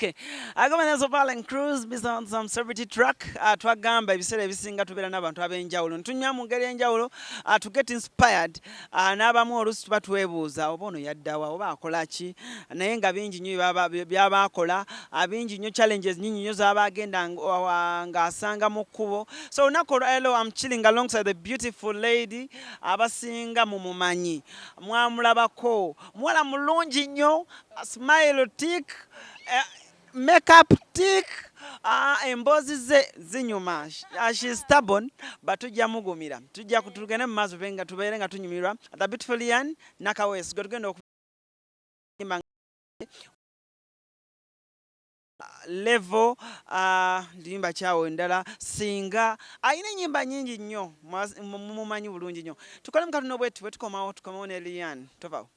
Okay. Agamba nazo Balen Cruise based on some celebrity track. Twagamba ebiseera ebisinga tubeera n'abantu ab'enjawulo. Ntunywa mu ngeri enjawulo to get inspired. N'abamu oluusi tuba twebuuza oba ono yaddawa oba akola ki. Naye nga bingi nnyo byaba akola. Bingi nnyo challenges nnyingi nnyo z'aba agenda ng'asanga mu kkubo. So olunaku olwaleero I'm chilling alongside the beautiful lady abasinga mumumanyi. Mwamulabako. Muwala mulungi nnyo. Smile tick. Makeup tick. Embozi ze zinyuma. She's stubborn but tujja mugumira. Tujja kutugenda mu maaso benga tubeere nga tunyumirwa. The beautiful Liane Nakawesi tugenda okuyimba level ndiyimba kyawo ndala singa ayina ennyimba nnyingi nnyo mumumanyi bulungi nnyo. Tukole mu katuno bwetu bwe tukomawo ne Liane tovaawo.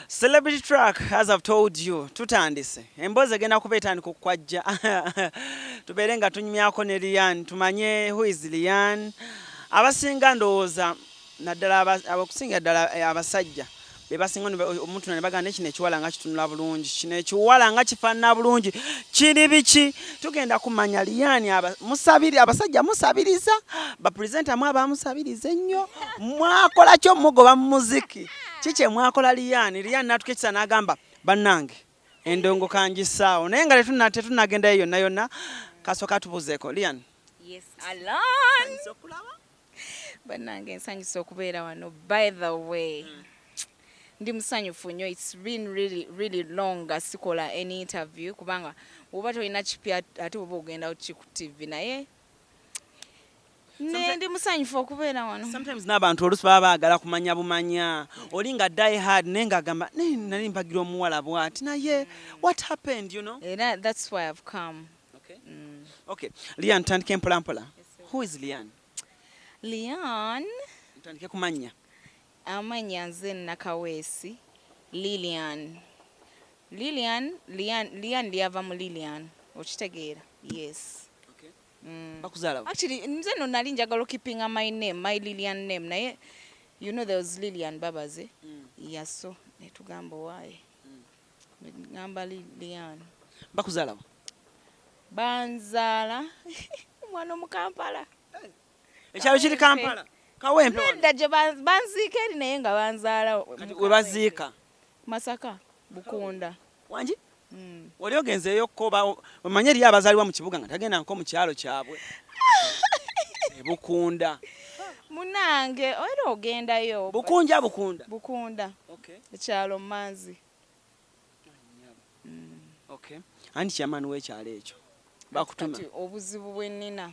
Celebrity track, as I've told you, tutandise. Emboze genda kubeetandika okukwajja. Tubeere nga tunyumyako ne Liane, tumanye who is Liane. Abasinga ndowooza naddala abakusinga ddala abasajja be basinga omuntu ne bagamba kino ekiwala nga kitunula bulungi, kino ekiwala nga kifaanana bulungi, kiri biki? Tugenda kumanya Liane abasajja musabiriza, bapresenta mu abamusabiriza ennyo, mwakola kyo mugoba mu muziki. Kiki mwakola Liane? Liane n'atukekisa n'agamba bannange endongo kangisaawo naye nga tetunagenda yonna yonna kasooka tubuzeeko. Liane. Yes, Alan. Bannange nsanyusa okubeera wano. By the way, ndi musanyufu nnyo. It's been really long nga sikola any interview kubanga oba tolina kipya ate oba ogenda uki ku TV naye ndi musanyufu okubeera wano. Sometimes n'abantu oluusi baba baagala kumanya bumanya. Oli nga die hard naye ng'agamba nali mpagira omuwala bw'ati naye what happened, you know? That's why I've come. Okay. Okay. Liane, tandike mpola mpola. Who is Liane? Liane. Tandike kumanya. Amanya Ngenze Nakawesi. Liane lyava mu Lilian. Okitegeera? Yes. Okay. Bakuzaala. Actually, nze no nali njagala keeping my name, my Lilian name. Naye, you know there was Lilian Babaze. Yes, so netugamba why. Ngamba Liane. Bakuzaala. Banzala. Mwana mu Kampala. Ekyalo kiri Kampala. Kawempe. Nedda gye banziika eri naye nga banzaala. We baziika. Masaka, Bukunda. Wangi? Wali ogenzeeyo kkoba omanye eriyo abazaalibwa mu kibuga nga tagenda nko mu kyalo kyabwe. Bukunda. Munange era ogendayo. Bukunda. Bukunda. Okay. Ekyalo Manzi. Okay. Anti kyamaani w'ekyalo ekyo. Bakutuma. Obuzibu bwe nnina.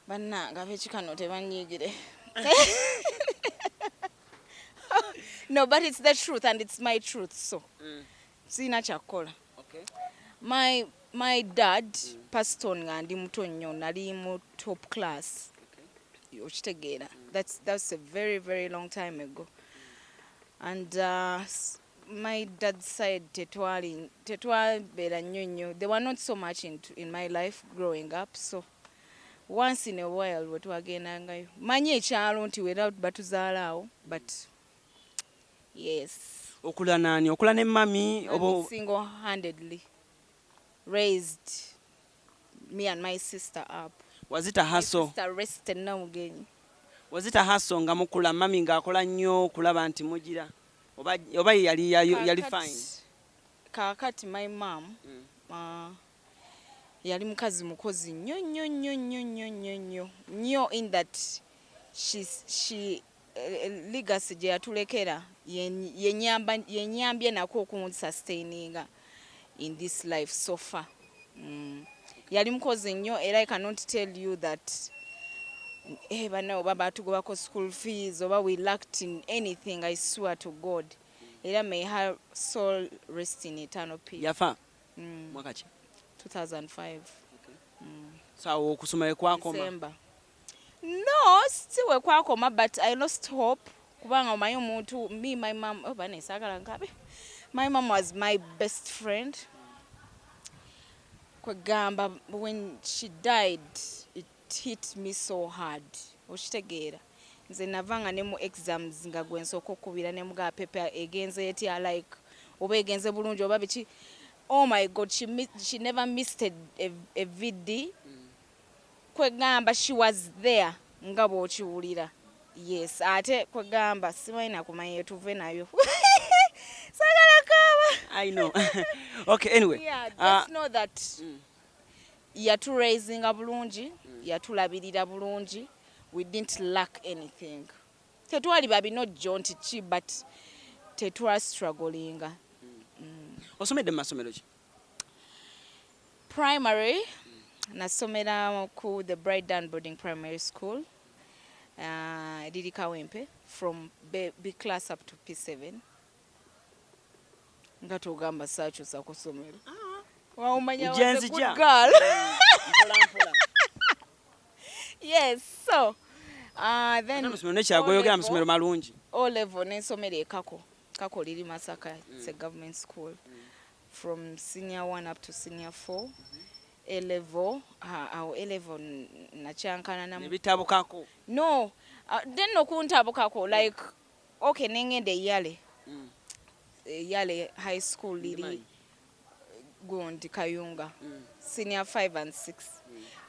Bannange ab'ekikano tebanyiigire. No, but it's the truth and it's my truth, so. Sina kyakola. Okay. My dad passed on nga ndi muto nnyo, nali mu top class. Okay. Okitegeera. That's a very long time ago. And my dad's side tetwabeera nnyo. They were not so much in my life growing up, so once in a while wetwagendangayo. Manyi ekyalo nti wera batuzaalaawo, but yes. Okula nani? Okula ne mami? Single-handedly raised me and my sister up. Was it a hustle? My sister rested now again. Was it a hustle nga mukula mami ng'akola nnyo kulaba nti mugira? Oba yali fine? Kakati my mom yali mukazi mukozi nnyo in that she legacy gye yatulekera yenyambye nako okumusustaininga in this life so far. Yali mukozi nnyo era I cannot tell you that bana oba batugobako school fees oba we lacked in anything, I swear to God. Era may her soul rest in eternal peace. Yafa? Mwaka ki? 2005. Okay. So okusoma kwakoma? December. No, still kwakoma, but I lost hope. Kubanga omanyi omuntu, my mom, my mom was my best friend. Kwegamba, when she died, it hit me so hard. Okitegeera. nze navanga ne mu exams nga gwensooka okkubira ne muga pepa egenze etya like oba egenze bulungi oba biki. Oh my god, she never missed a VD. Kwegamba she was there nga bw'okiwulira. Yes, ate kwegamba simanyi nakumanya tuve nayo. Sagala kaaba. I know. Okay, anyway. Yeah, just know that yaturaising bulungi, yatulabirira bulungi. We didn't lack anything. Tetwali babi not jonti chi, but tetwa struggling. Osomedde masomero ki? Primary, nasomera ku the Bright Down Boarding Primary School. Didi Kawempe from B class up to P7. Ngato gamba sacho za kusomero. Wa umanya was a good girl. Yes, so then O level nensomere kako liri Masaka. It's a government school. From senior 1 up to senior 4. A level nachankana na bitabo kako. No, then no kuntabo kako like okay nengende yale high school liri Gondi Kayunga. Senior 5 and 6.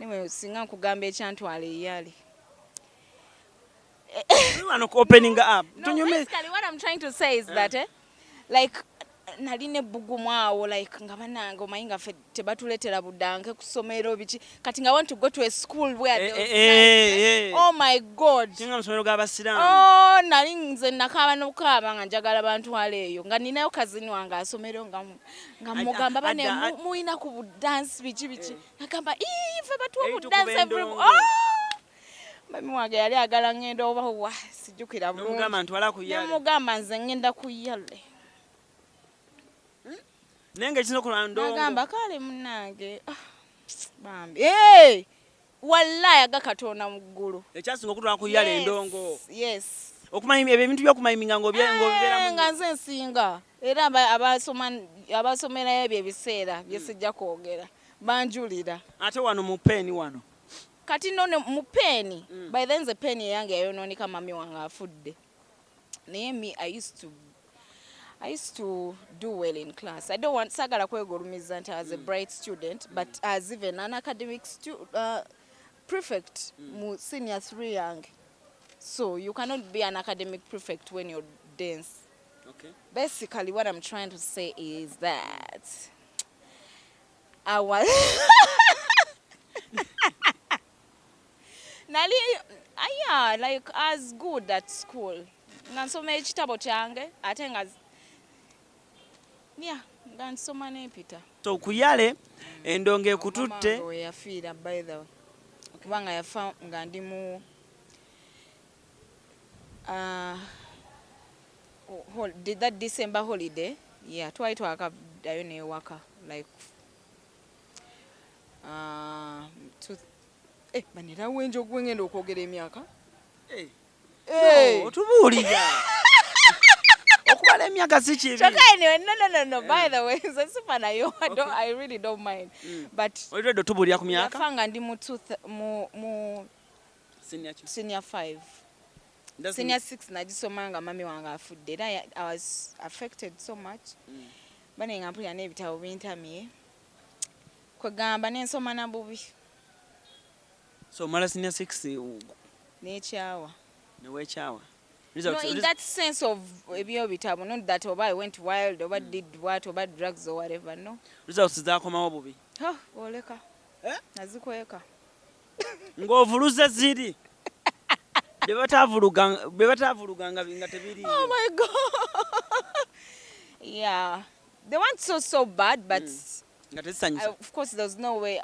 Anyway, singa kugamba ekyantwale yale. Opening up. No, basically what I'm trying to say is that like naline bugumwawo like ngabananga omayinga fe tebatuletera budange kusomero biki kati nga want to go to a school where oh my god tinga musomero g'abasiramu oh nali nze nakaba nokaba nga njagala bantu waleeyo nga ninayo kazini wange asomero nga mugamba bane muina ku dance biki nakamba ife batu ku dance every mami wage yali agala ngenda oba wa sijukira bulungi mugamba ntwala ku yale mugamba nze ngenda ku yale nenge kino kulando ngamba kale munange bambi wallahi agakatona muggulu ekyasinga okutwala ku yale endongo yes okumayimya ebintu byokumayiminga ng'obibeera nga nze nsinga era abasomera ebyo ebiseera byesijja kwogera banjulira ate wano mu peni wano kati none mu peni by then the peni yange yayononika mami wange afudde naye me I used to do well in class. I don't want sagala kwegolumiza nti as a bright student, but as even an academic prefect mu senior 3 young. So you cannot be an academic prefect when you dance. Okay. Basically what I'm trying to say is that I was like as good at school. Ngansoma ekitabo kyange ate nga ngansoma n'empita. So kuyale endongo ekututte yafiira by the way. Kubanga yafa nga ndi mu did that December holiday twali twakaddayo n'ewaka like banira wenjo gwengenda okwogera emyaka otubuulira okubala emyaka si kibi no by the way nze sifa nayo I really don't mind but olidde otubuulira ku myaka yafanga ndi mu senior 5 senior 6 nagisoma nga mami wange afudde era I was affected so much bane nga mpulira n'ebitabo bintamye kwegamba n'ensoma na bubi so mala senior 6 n'ekyawa newekyawa no, in that sense of ebyo bitabo not that oba I went wild oba did what oba drugs or whatever no results zaakomawo bubi oleka nazikweka ng'ovuluze ziri bye bataavuluganga nga tebiri oh my god yeah they weren't so bad but of course there's no way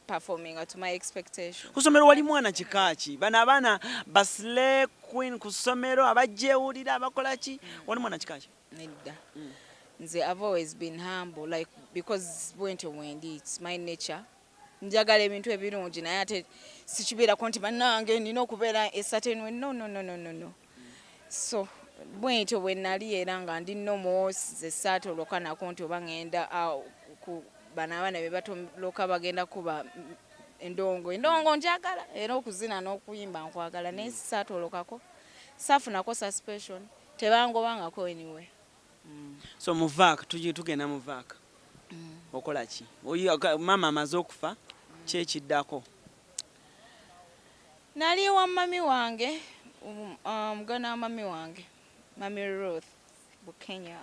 performing to my expectation. Kusomero wali mwana kikaaki bana abaana basle queen kusomero abajewulira abakola ki wali mwana kikaaki nedda nze I've always been humble like because wendi it's my nature njagala ebintu ebirungi naye ate sikibeera ko nti bannange nina okubeera a certain way no so bwentyo bwe nali era nga ndi nomo ze saatoloka nako nti oba ngenda ku bana abaana be batoloka bagenda kuba endongo njagala era okuzina n'okuyimba nkwagala naye saatolokako saafunako suspension tebangobangako anyway. So muvaaka tugenda muvaaka okola ki maama amaze okufa kyekiddako? Nali wa mami wange mugana wa mami wange Mami Ruth Bukenya.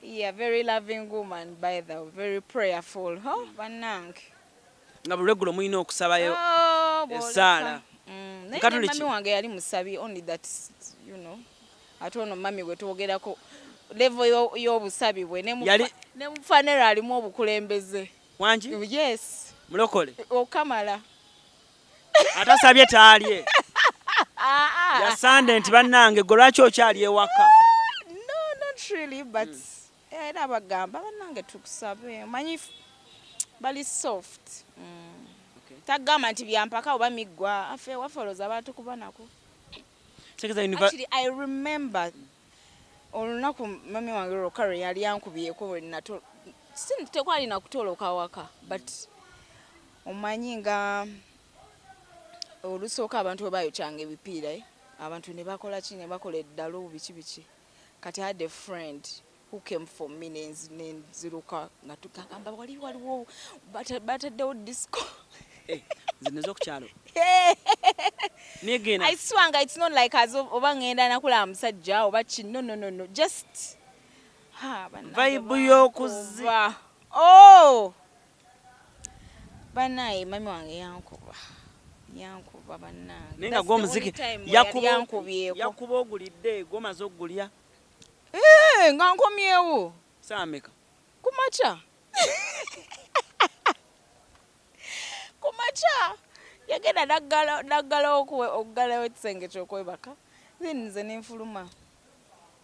Yeah, very loving woman by the way, very prayerful. Banange nga buli lweggulo mulina okusabayo essaala. Mami wange yali musabi, only that you know ate ono mami gwe twogerako level y'obusabi bwe ne mufanero alimu obukulembeze wangi. Yes, mulokole okamala atasabye taalye yasande nti bannange gwe lwaki okyali ewaka? No, not really, but era abagamba bannange tukusabe manyi bali soft. Tagama nti byampaka oba miggwa afe wafoloza abantu kubanako. Actually, I remember olunaku mami wange Rokare yali yankubyeko nato tekwali nakutoloka waka, but omanyi nga olusooka abantu webayokyanga ebipiira abantu ne bakola ki ne bakola eddalo biki kati I had a friend who came for me nenziruka nga tukagamba waliwo bataddewo disco. Zino kukyalo. I swanga, it's not like as oba ngenda nakula musajja oba ki no just vibe y'okuziba. Banaye mami wange yankuba bannange nenga gw'omuziki yakuba ogulidde gwomaze okugulya nga nkomyewo saameka kumaca yagenda naggala okuggalawo ekisenge kyokwebaka nze nenfuluma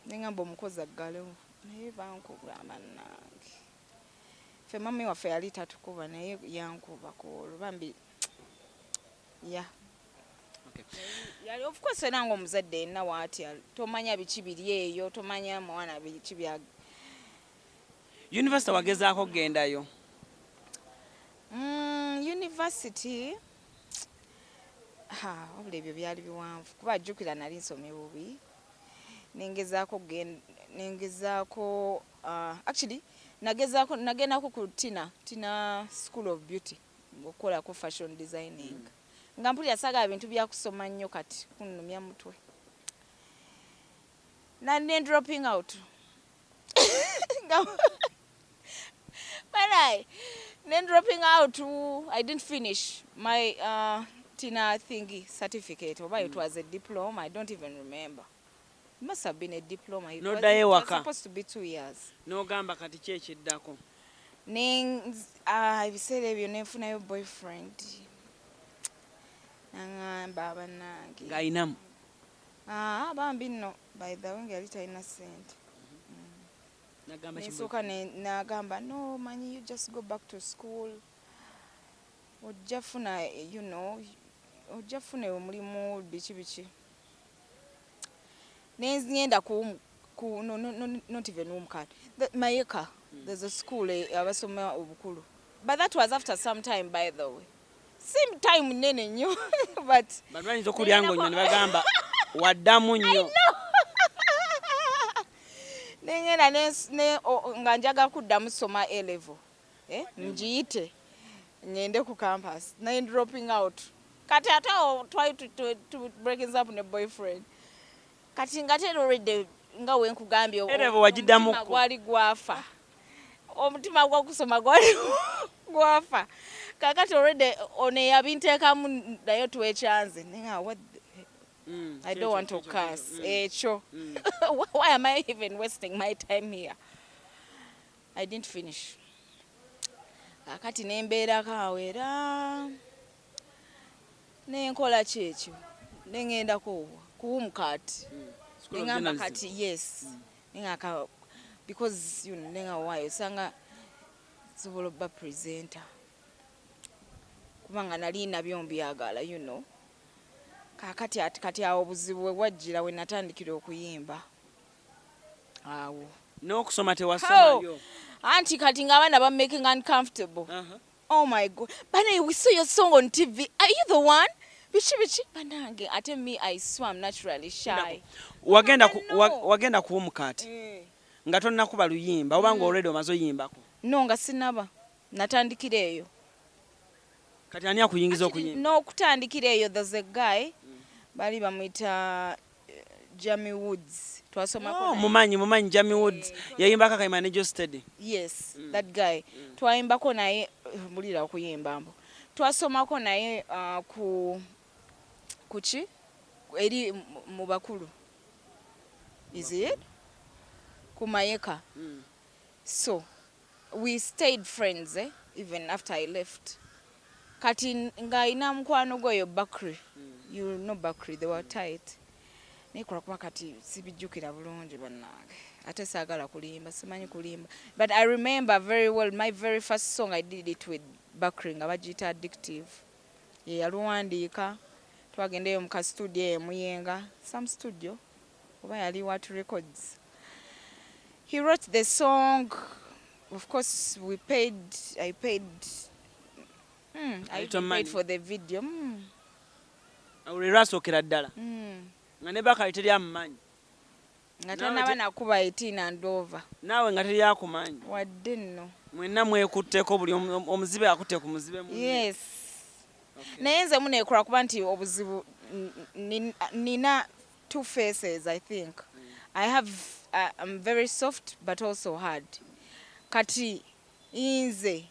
nengamba omukozi aggalewo naye bankuba bannange ffe mami waffe yali tatukuba naye yankuba kuolwo bambi yali of course era nga omuzadde yenna waatya tomanya biki biri eyo tomanya mwana biki bya university wagezaako kugendayo? University wabula ebyo byali biwanvu kuba ajjukira nali nsomye bubi nengezaako actually nagendako ku Tina School of Beauty okukolako fashion designing nga mpulira saagala bintu byakusoma nnyo kati kunnumya mutwe nane dropping out then dropping out, I didn't finish my Tina thingy certificate. Or it was a diploma. I don't even remember. It must have been a diploma. It was supposed to be 2 years. No gamba kati kyekiddako. I said ebyo nenfunayo boyfriend. Nangamba bannange. Ngayinamu. Bambi no. By the way yali talina sente. Nagamba no manyi, you just go back to school ojjafuna ojjafuna omulimu biki nengenda ku not even umkad mayeka there's a school abasoma obukulu, but that was after some time by the way, same time nene nnyo but bayinza okulya ngo ne bagamba waddamu nnyo. Nengena nga njaga kuddamu soma A level njiyite ngende ku campus na dropping out kati ate try to break it up ne boyfriend kati ngate already nga wenkugambye wajiddamu gwali gwafa omutima gwa kusoma gwali gwafa kakati already one yabinteekamu nayo twekyanze nenga what I don't want to curse. Why am I even wasting my time here? I didn't finish. Kakati nembeera kawera. Nenkola kyekyo. Nengenda kuwumkati. Nengamba kati yes. Nengaka because nenga wayo sanga sobola ba presenter. Kubanga nali nabyo mbyagala kati awo obuzibu we wajjira we natandikira okuyimba awo n'okusoma tewasomayo. Auntie kati ngabana ba making uncomfortable. Oh my God. Bana, we saw your song on TV. Are you the one? Bichi banange. Ate me, I swam naturally shy. Wagenda ku omukati. Nga tonna kuba luyimba obanga already omazo yimbako. No nga sinaba. Natandikira eyo. Kati ani akuyingiza okuyimba? No kutandikira eyo, there's a guy. Bali bamwita Jamie Woods. Twasomako. Mumanyi Jamie Woods. Yayimbaka kayima ne Joe Steady. Yes, that guy. Twayimbako naye mulira okuyimba mbo. Twasomako naye kuchi eri mu bakulu. Is it? Kumayeka. So, we stayed friends even after I left. Kati nga ina mkwano gwe Bakri. You know Bakri, they were tight. Nekola kuba kati sibijjukira bulungi bannange. Ate saagala kulimba, simanyi kulimba. But I remember very well my very first song I did it with Bakri nga bagiyita Addictive. Ye yaluwandiika. Twagendeyo mu ka studio e Muyenga. Some studio. Oba yali What Records. He wrote the song. Of course, I paid for the video. Awulirasokera ddala. Nga ne Bakali teri amumanyi. Nga tanaba nakuba 18 and over. Naawe nga teri akumanyi. Wadde nno. Mwenna mwekutteko buli omuzibe akutte ku muzibe munne. Yes. Naye nze muneekola kuba nti obuzibu nina two faces, I think. I'm very soft but also hard. Kati inze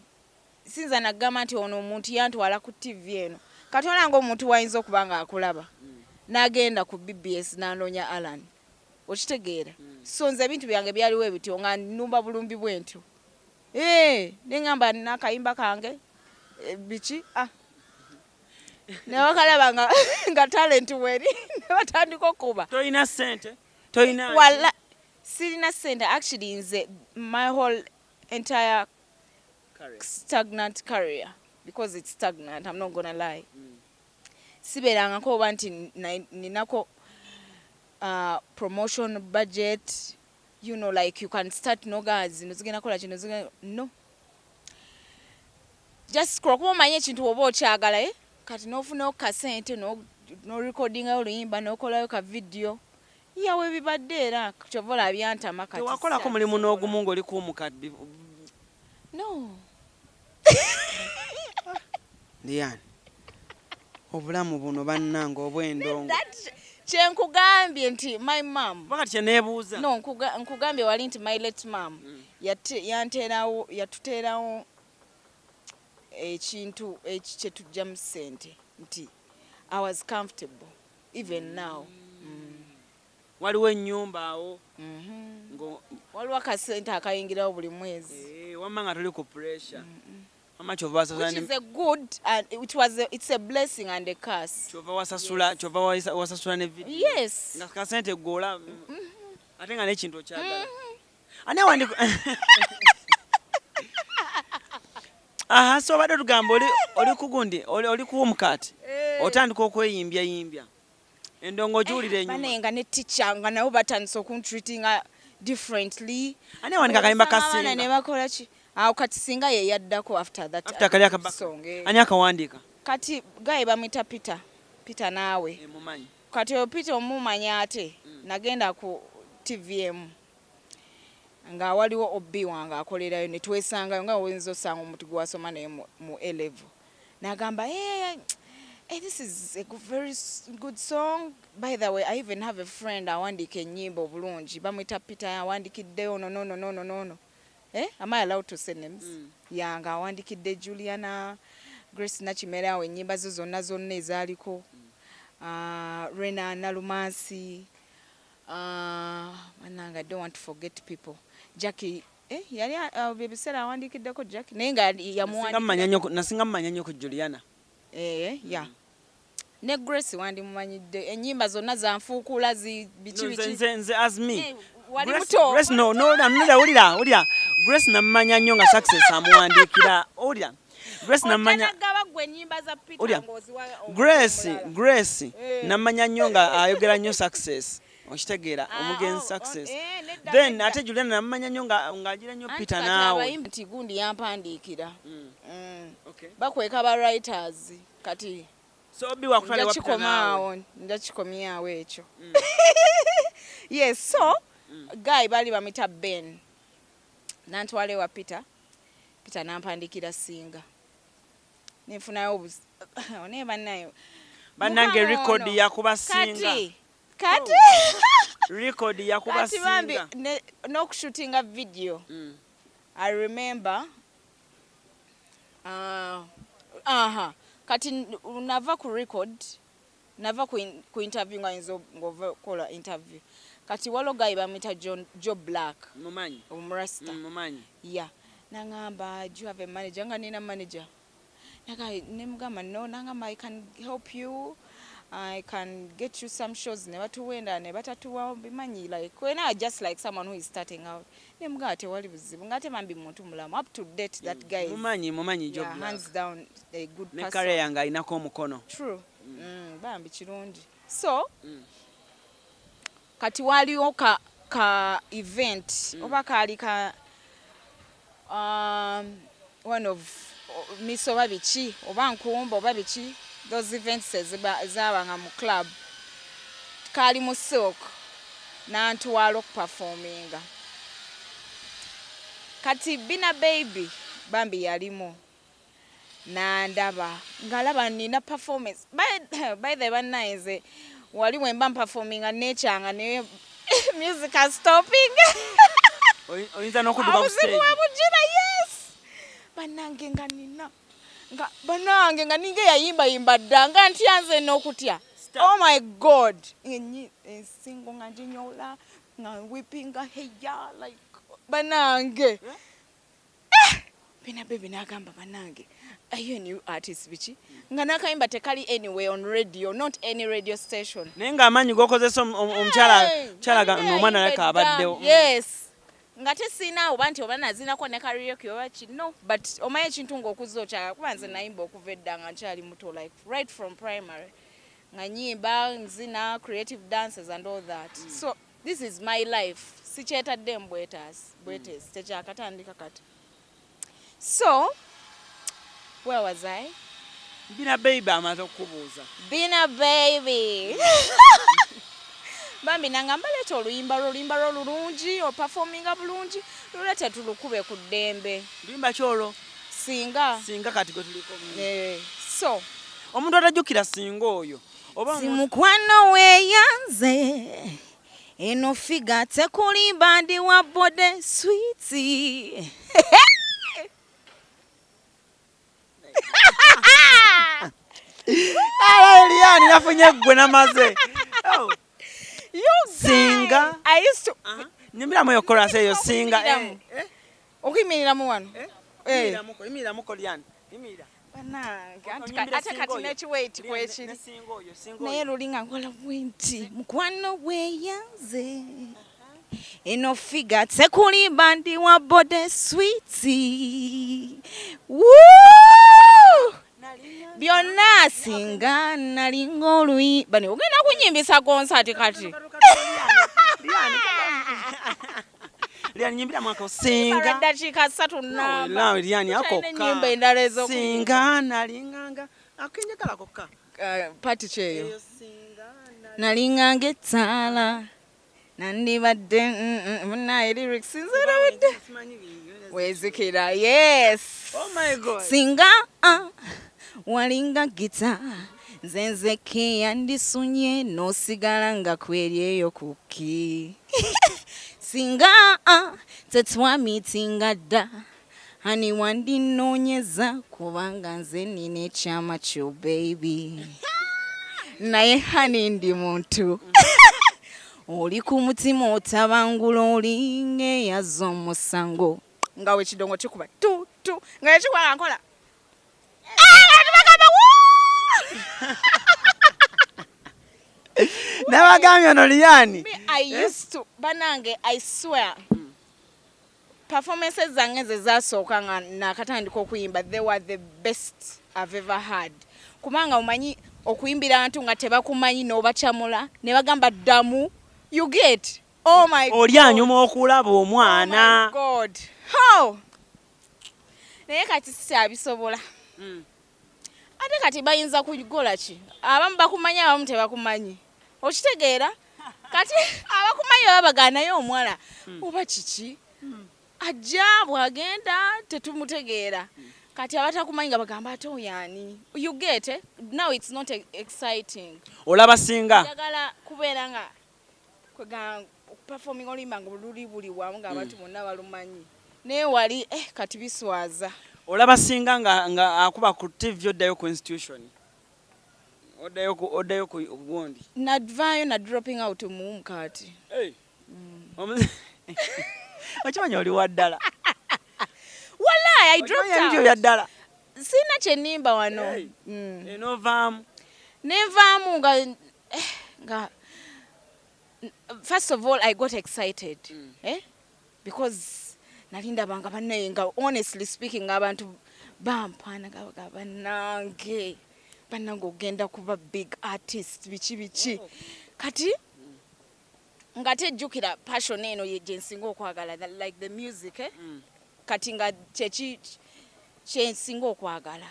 sinza nagamba nti ono omuntu yantwala ku TV eno. Kati olanga omuntu wayinza okuba nga akulaba. Nagenda ku BBS n'anoonya Alan. Okitegeera. So nze ebintu byange byaliwo ebityo nga nnumba bulumbi bwentyo. Nengamba nakayimba kange bichi ne bakalaba nga talent weri ne batandika okuba. Toyina sente? Toyina? Wala sirina sente. Actually nze my whole entire stagnant career, because it's stagnant, I'm not gonna lie. Siberangako oba nti ninako promotion budget, you know, like you can start no guys nozigenda kola kino no, just kuba omanye ekintu oba okyagala kati n'ofunayo ka sente no recording oluyimba n'okolayo ka video yawe bibadde era kyovola byantama kati tewakolako mulimu n'ogumu ng'oli ku omukadde. No. Liane, obulamu buno bannange obw'endongo. Kyenkugambye nti my mom. Bakati kyeneebuuza. No, nkugambye wali nti my late mom yatuteerawo ekintu kyetujja mu ssente nti I was comfortable even now. Waliwo ennyumba awo. Waliwo akasente akayingirawo buli mwezi. Wamma nga tuli ku pressure. Which is a good and it's a blessing and a curse. Chova wasasula ne video. Yes. Nga kasente gola. Ate nga n'ekintu okyagala. Ani wandi so badde tugamba oli kugundi oli ku omukati. Otandika okweyimbya. Endongo giwulira enyuma. Banenga ne teacher nga nabo batandise okuntreatinga differently. Ani wandi kakayimba kasinga. Ne bakola ki? Kati singa ye yaddako after that song. Ani akawandiika? Kati guy bamwita Peter naawe. Mumanyi. Kati Peter omumanya ate nagenda ku TVM nga waliwo obbi wange akolerayo ne twesangayo nga oyinza osanga omuntu gwe wasoma naye mu A-level. Nagamba this is a very good song. By the way, I even have a friend awandiika ennyimba obulungi bamwita Peter awandikiddeyo no. Am I allowed to say names? Yanga awandikidde Juliana, Grace Nakimera awo ennyimba zo zonna ezaaliko. Rena Nalumasi. I don't want to forget people. Jackie, yali ebiseera awandikiddeko Jackie. Naye nga yamuwandiika. Nasinga mmanya nnyo ku Juliana. Yeah. Ne Grace wandimumanyidde. Ennyimba zonna zanfuukula biki. Nze as me. Wali muto. Grace no, wulira. Grace namanya nnyo nga success amuwandiikira. Wulira. Grace namanya. Grace namanya nnyo nga ayogera nnyo success. okitegeera omugenzi success then ate Juliana namanya nnyo ng'agira nnyo Peter naawe nti gundi yampandiikira bakweka ba writers kati so obi wakutwala wa Peter naawe njakikomyawo ekyo yes so guy bali bamita Ben nantwale wa Peter nampandikira singa nefunayo one bannange record yakuba singa kati record yakuba singa n'okushootinga video I remember kati nava ku record nava ku interview nga nzo ngokola interview kati walo guy bamita Joe Black mumanyi omurasta mumanyi yeah nangamba do you have a manager nga nina manager nemugamba no nangamba I can help you I can get you some shows ne batuwenda ne batatuwa bimanyi like when I just like someone who is starting out nemugamba tewali buzibu ngate mambi muntu mulamu up to date that guy mumanyi Joe Black hands down a good person ne kare yanga inako omukono true bambi kirungi so kati waliwo ka event oba kali ka one of miso babichi oba nkumbo babichi those events zabanga mu club kali mu silk nantwalo performinga kati Bina Baby bambi yalimo nandaba ngalaba nina performance by the one nice wali wemba performinga nechanga ne music is stopping oyinza nokuduka ku stage yes banange nga ninge yayimba danga ntyanze n'okutya oh my god ensingo nga njinyola nga whippinga heya like banange Bina Baby nagamba banange are you a new artist bichi nga nakayimba tekali anywhere on radio not any radio station nenga amanyi gokozesa omukyala n'omwana leka abaddewo yes ngate sina oba nti oba nazinako ne karaoke oba kino but omaye ekintu ng'okuzza okyala kuba nze nayimba okuva edda nga nkyali muto like right from primary nga nyimba nzina creative dances and all that so this is my life sikyetadde mbwetezi tekyakatandika kati so where was I? Bina Baby amaze okubuuza Bina Baby bambi nangamba leta oluyimba lulungi o performinga bulungi lulete tulukube ku ddembe luyimba kyolo singa kati gwe tuliko so omuntu atajjukira singa oyo oba simukwano weeyanze eno figa tekuli bandi wa bode sweetie Liane yafunye gwe namaze singa I used to nyimira moyo chorus eyo singa okuyimirira mu wano yimirira muko Liane yimirira banange ate kati nekiwait kwekiri naye lulinga nkola bwinti mukwano weeyanze eno figa tekuli bandi wa bode sweetie woo byonna singa nalinga oluyi bani ogenda kunyimbisa konsati kati Liane nyimbira mwako singa dakiika 3 namba Liane akokka nyimba endala ezo singa nalinganga akenjagala kokka pati kyeyo nalinganga ettaala nandibadde munaye lyrics nzirabidde wezikira yes oh my god singa walinga gita nzenze ke yandisunye nosigala nga kweryeyo kuki singa tetwamitinga dda hani wandinoonyeza kubanga nze nina ekyama kyo baby naye hani ndi muntu oli ku mutima otabangula olinga eyaza omusango nga wekidongo kikuba tutu nga yekikuba nkola nabagambye ono Liane I used to banange I swear performances zange ze zasooka nga nakatandika okuyimba they were the best I've ever had kubanga omanyi okuyimbira abantu nga tebakumanyi n'obacamula ne bagamba ddamu You get? Oh my God. Oli anyuma okulaba Oh omwana. my God. How? Naye kati sisyabisobola. Ate kati bayinza kugola ki? Abamu bakumanyi abamu tebakumanyi. Okitegeera? Kati abakumanyi babagaanayo omwana. Oba kiki? Ajja bw'agenda tetumutegeera. Kati abatakumanyi nga bagamba ate oyani. You get it? Now it's not exciting. Olaba singa. Njagala kubeera nga kwega performing olimba nga luli buli wamu ng'abantu bonna balumanyi. Naye wali kati biswaza. Olaba singa nga akuba ku TV oddayo ku institution. Oddayo ku gundi. Nadvaayo na dropping out mu kati. Hey. Okimanyi oli waddala. Wallahi I dropped out. Ebyo byaddala. Sina kye nnimba wano. Enovaamu. Nenvaamu nga first of all I got excited. Because nalinda banga bannaye nga honestly speaking abantu bampana bannange ogenda kuba big artist bichi kati nga tejjukira passion eno gye nsinga okwagala like the music kati nga kye nsinga okwagala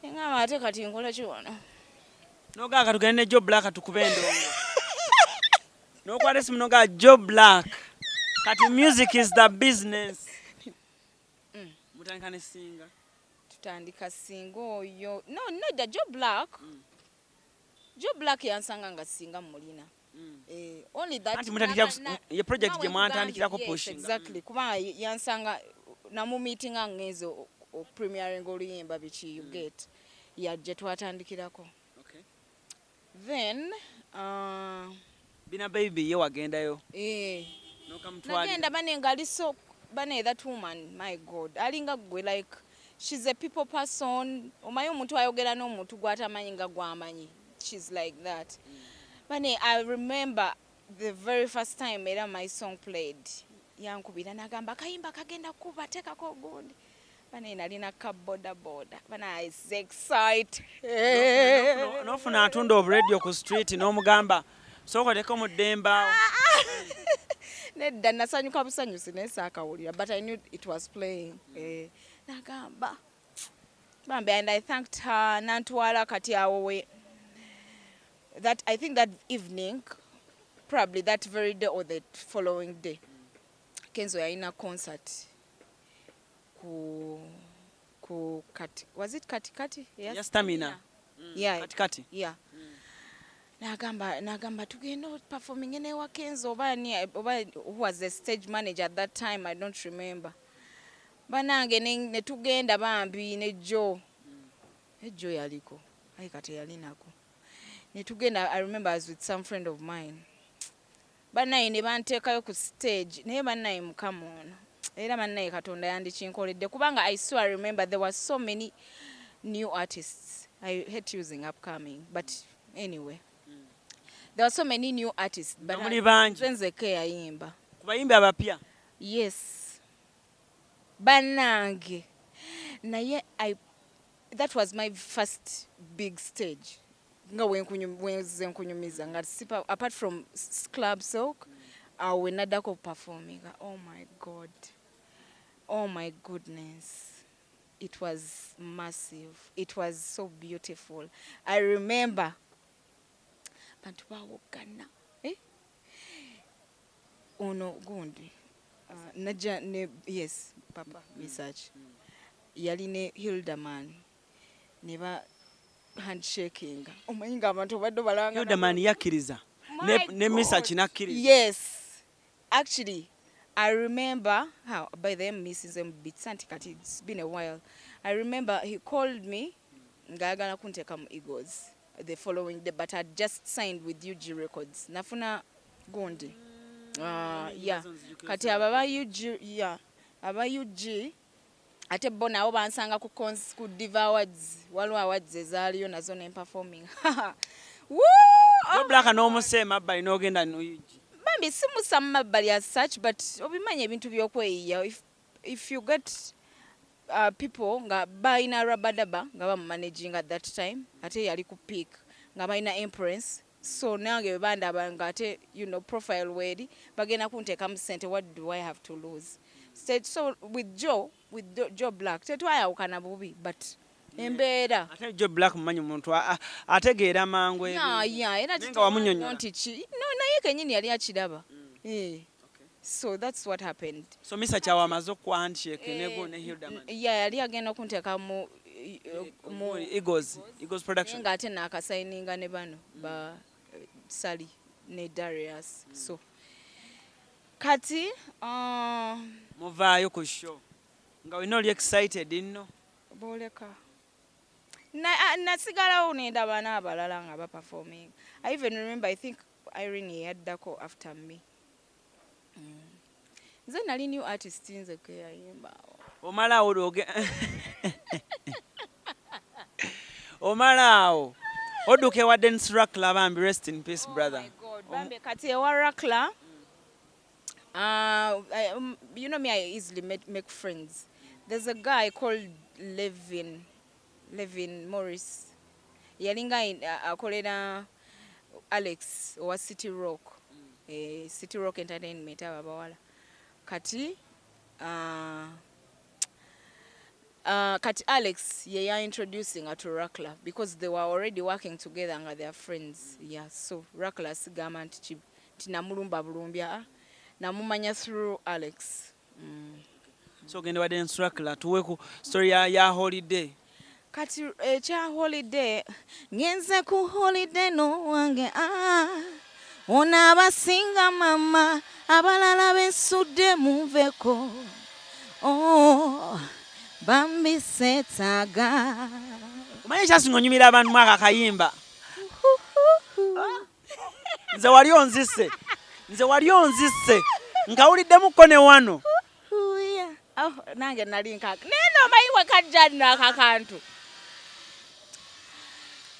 engamba ate kati nkola ki wano nogaaka tugende ne Joe Black tukube endongo nokwata esimu nogaa Joe Black kati music is the business. Mutandika ne singa. Tutandika singa oyo. No, the Joe Black. Joe Black yansanga nga singa mulina. Only that. Anti mutandika ye project gye mwatandikirako pushing. Exactly. Kuba yansanga namu meeting Ngenze o premiering oluyimba bichi you get. Yajje twatandikirako. Okay. Then Bina baby ye wagendayo. Nagenda bane ngaliso bane that woman, my God. Alinga gwe like she's a people person. Omayo omuntu ayogera n'omuntu gwatamanyi nga gwamanyi. She's like that. Bane I remember the very first time era my song played. Yankubira nagamba kayimba kagenda kuba tekako gundi. Bane nalina ka boda. Bana is excited. Nofuna atunda of radio ku street n'omugamba soko teko mu Demba. Nedda nasanyuka busanyusi nesakawulira but I knew it was playing. Nagamba bambe and I thanked her nantwala kati awo that I think that evening probably that very day or the following day Kenzo yalina concert ku kati was it kati yes stamina yeah kati yeah Nagamba tugenda performing ene wa Kenzo oba who was the stage manager at that time I don't remember. Banange ne tugenda bambi ne Joe. Joe yaliko. Ayi kate yalinako. Ne tugenda I remember I was with some friend of mine. Banaye ne bantekayo ku stage. Naye banaye mukamono. Era banaye Katonda yandikinkoledde kubanga I still remember there were so many new artists. I hate using upcoming but anyway. There were so many new artists, but Ngenze yayimba. Kubayimba abapya. Yes. Banange. Naye that was my first big stage. Nga wenze nkunyumiza nga Sipapa apart from club soak, we nadako performing. Oh my God. Oh my goodness. It was massive. It was so beautiful. I remember bantu bawogana ono gundi naja ne yes papa Musaja yali ne Hildaman ne ba handshaking omanyinga abantu baddo balanga Hildaman yakiriza ne Musaja nakiriza. Yes, actually I remember how by them Mrs. Mbitsanti kati it's been a while. I remember he called me ngayagala kunteka mu Eagles the following day, but I just signed with UG Records. Nafuna gondi. Yeah. Kati aba UG, yeah. Aba UG ate bona abo bansanga ku Diva Awards. Waliwo awards ezaaliyo nazo ne performing. Woo! Joe Black n'omusema bali n'ogenda no UG. Bambi simusama bali as such but obimanye ebintu by'okweyiya. If you get people nga baina rabadaba nga ba managing at that time ate yali ku peak nga baina Empress So nange bandaba ngate profile wedi bagenda kunteekamu ssente. What do I have to lose? So with Joe Black tetwayawukana bubi, but embeera ate Joe Black mumanyi muntu ategeera mangu era nenga wamunyonyola nti naye kenyini yali akiraba. So that's what happened. So Mr. Chawa amaze okuhandshake nego ne Hildaman. Yali agenda kunteeka mu Eagles production. Nga ate naakasayininga ne bano ba Sally ne Darius. So kati muvaayo ku show nga we oli excited nno boleka nasigalawo nendaba n'abalala nga baperforming. I even remember, I think Irene yaddako after me. Nze nali new artist nze ke yayimbawo. Omalaawo oduke wa dance Rakla bambi, rest in peace brother. Oh my God, bambi kati ewa Rakla. You know me, I easily make friends. There's a guy called Levin Morris. Yalinga akolera Alex owa City Rock. City Rock Entertainment abawala. Kati Alex yeah introducing her to Rakla because they were already working together and they are friends. Yeah, so Rakla sigama nti tinamulumba bulumbya namumanya through Alex. So gende wa dance Rakla tuwe ku story ya holiday. Kati cha holiday ngenze ku holiday no wange ona abasinga mama abalala besudde muveko bambi setaga Omanyi kyasinga onyumira abantu mwaka kayimba. Nze wali onzisse nkawuliddemukko ne wano. Nange nali nkaka neno mayiwe kajjana akakantu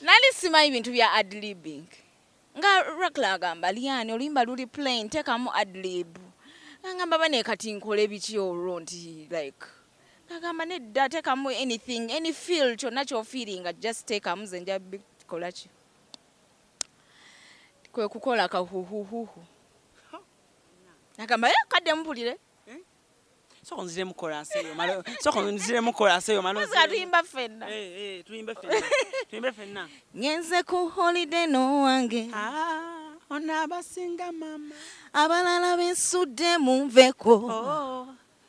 nali simanyi bintu bya adlibbing nga Rakla agamba Liane olimba luli plain tekamu adlib ngamba bane kati nkole biki olwo nti like agamba nedda tekamu anything any feel kyonna ky'ofiiringa just tekamu ze nja bikola ki kwe kukola kahuhuhuhu agamba kadde mpulire Soko nzire mukola aseyo malo. Tuyimba fenna. Tuyimbe fenna. Ngenze ku holiday no wange. Ona abasinga mama. Abalala besudde muveko.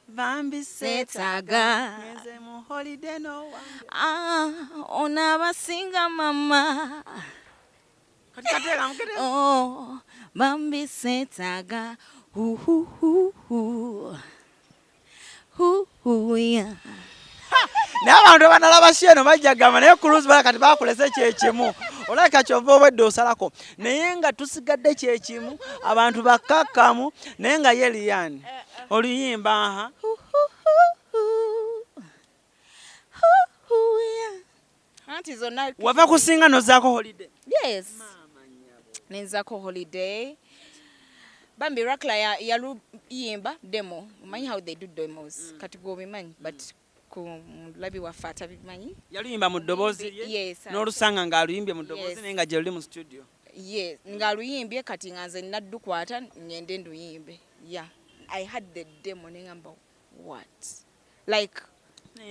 Bambi setaga. Ngenze mu holiday no wange. Ona abasinga mama. Kateka mukete. Bambi setaga. Yeah. N'abantu banalaba sheno bajjagamba naye cruise bala kati bakulese kyekimu olaka kyova obwedde osalako naye nga tusigadde kyekimu abantu bakakkamu naye nga ye Liane oluyimba wava kusinga nozaako holiday. Yes, nenzaako holiday. Bambi Rakla yaluyimba demo. Umanyi how they do demos. Kati go bimanyi but ku labi wafata bimanyi. Yaluyimba mu ddoboozi ye. Yes. N'olusanga ng'aluyimbye mu ddoboozi naye nga gye luli mu studio. Yes, ng'aluyimbye kati nganze naddukwata ngende nduyimbe. Yeah. I had the demo nengamba what? Like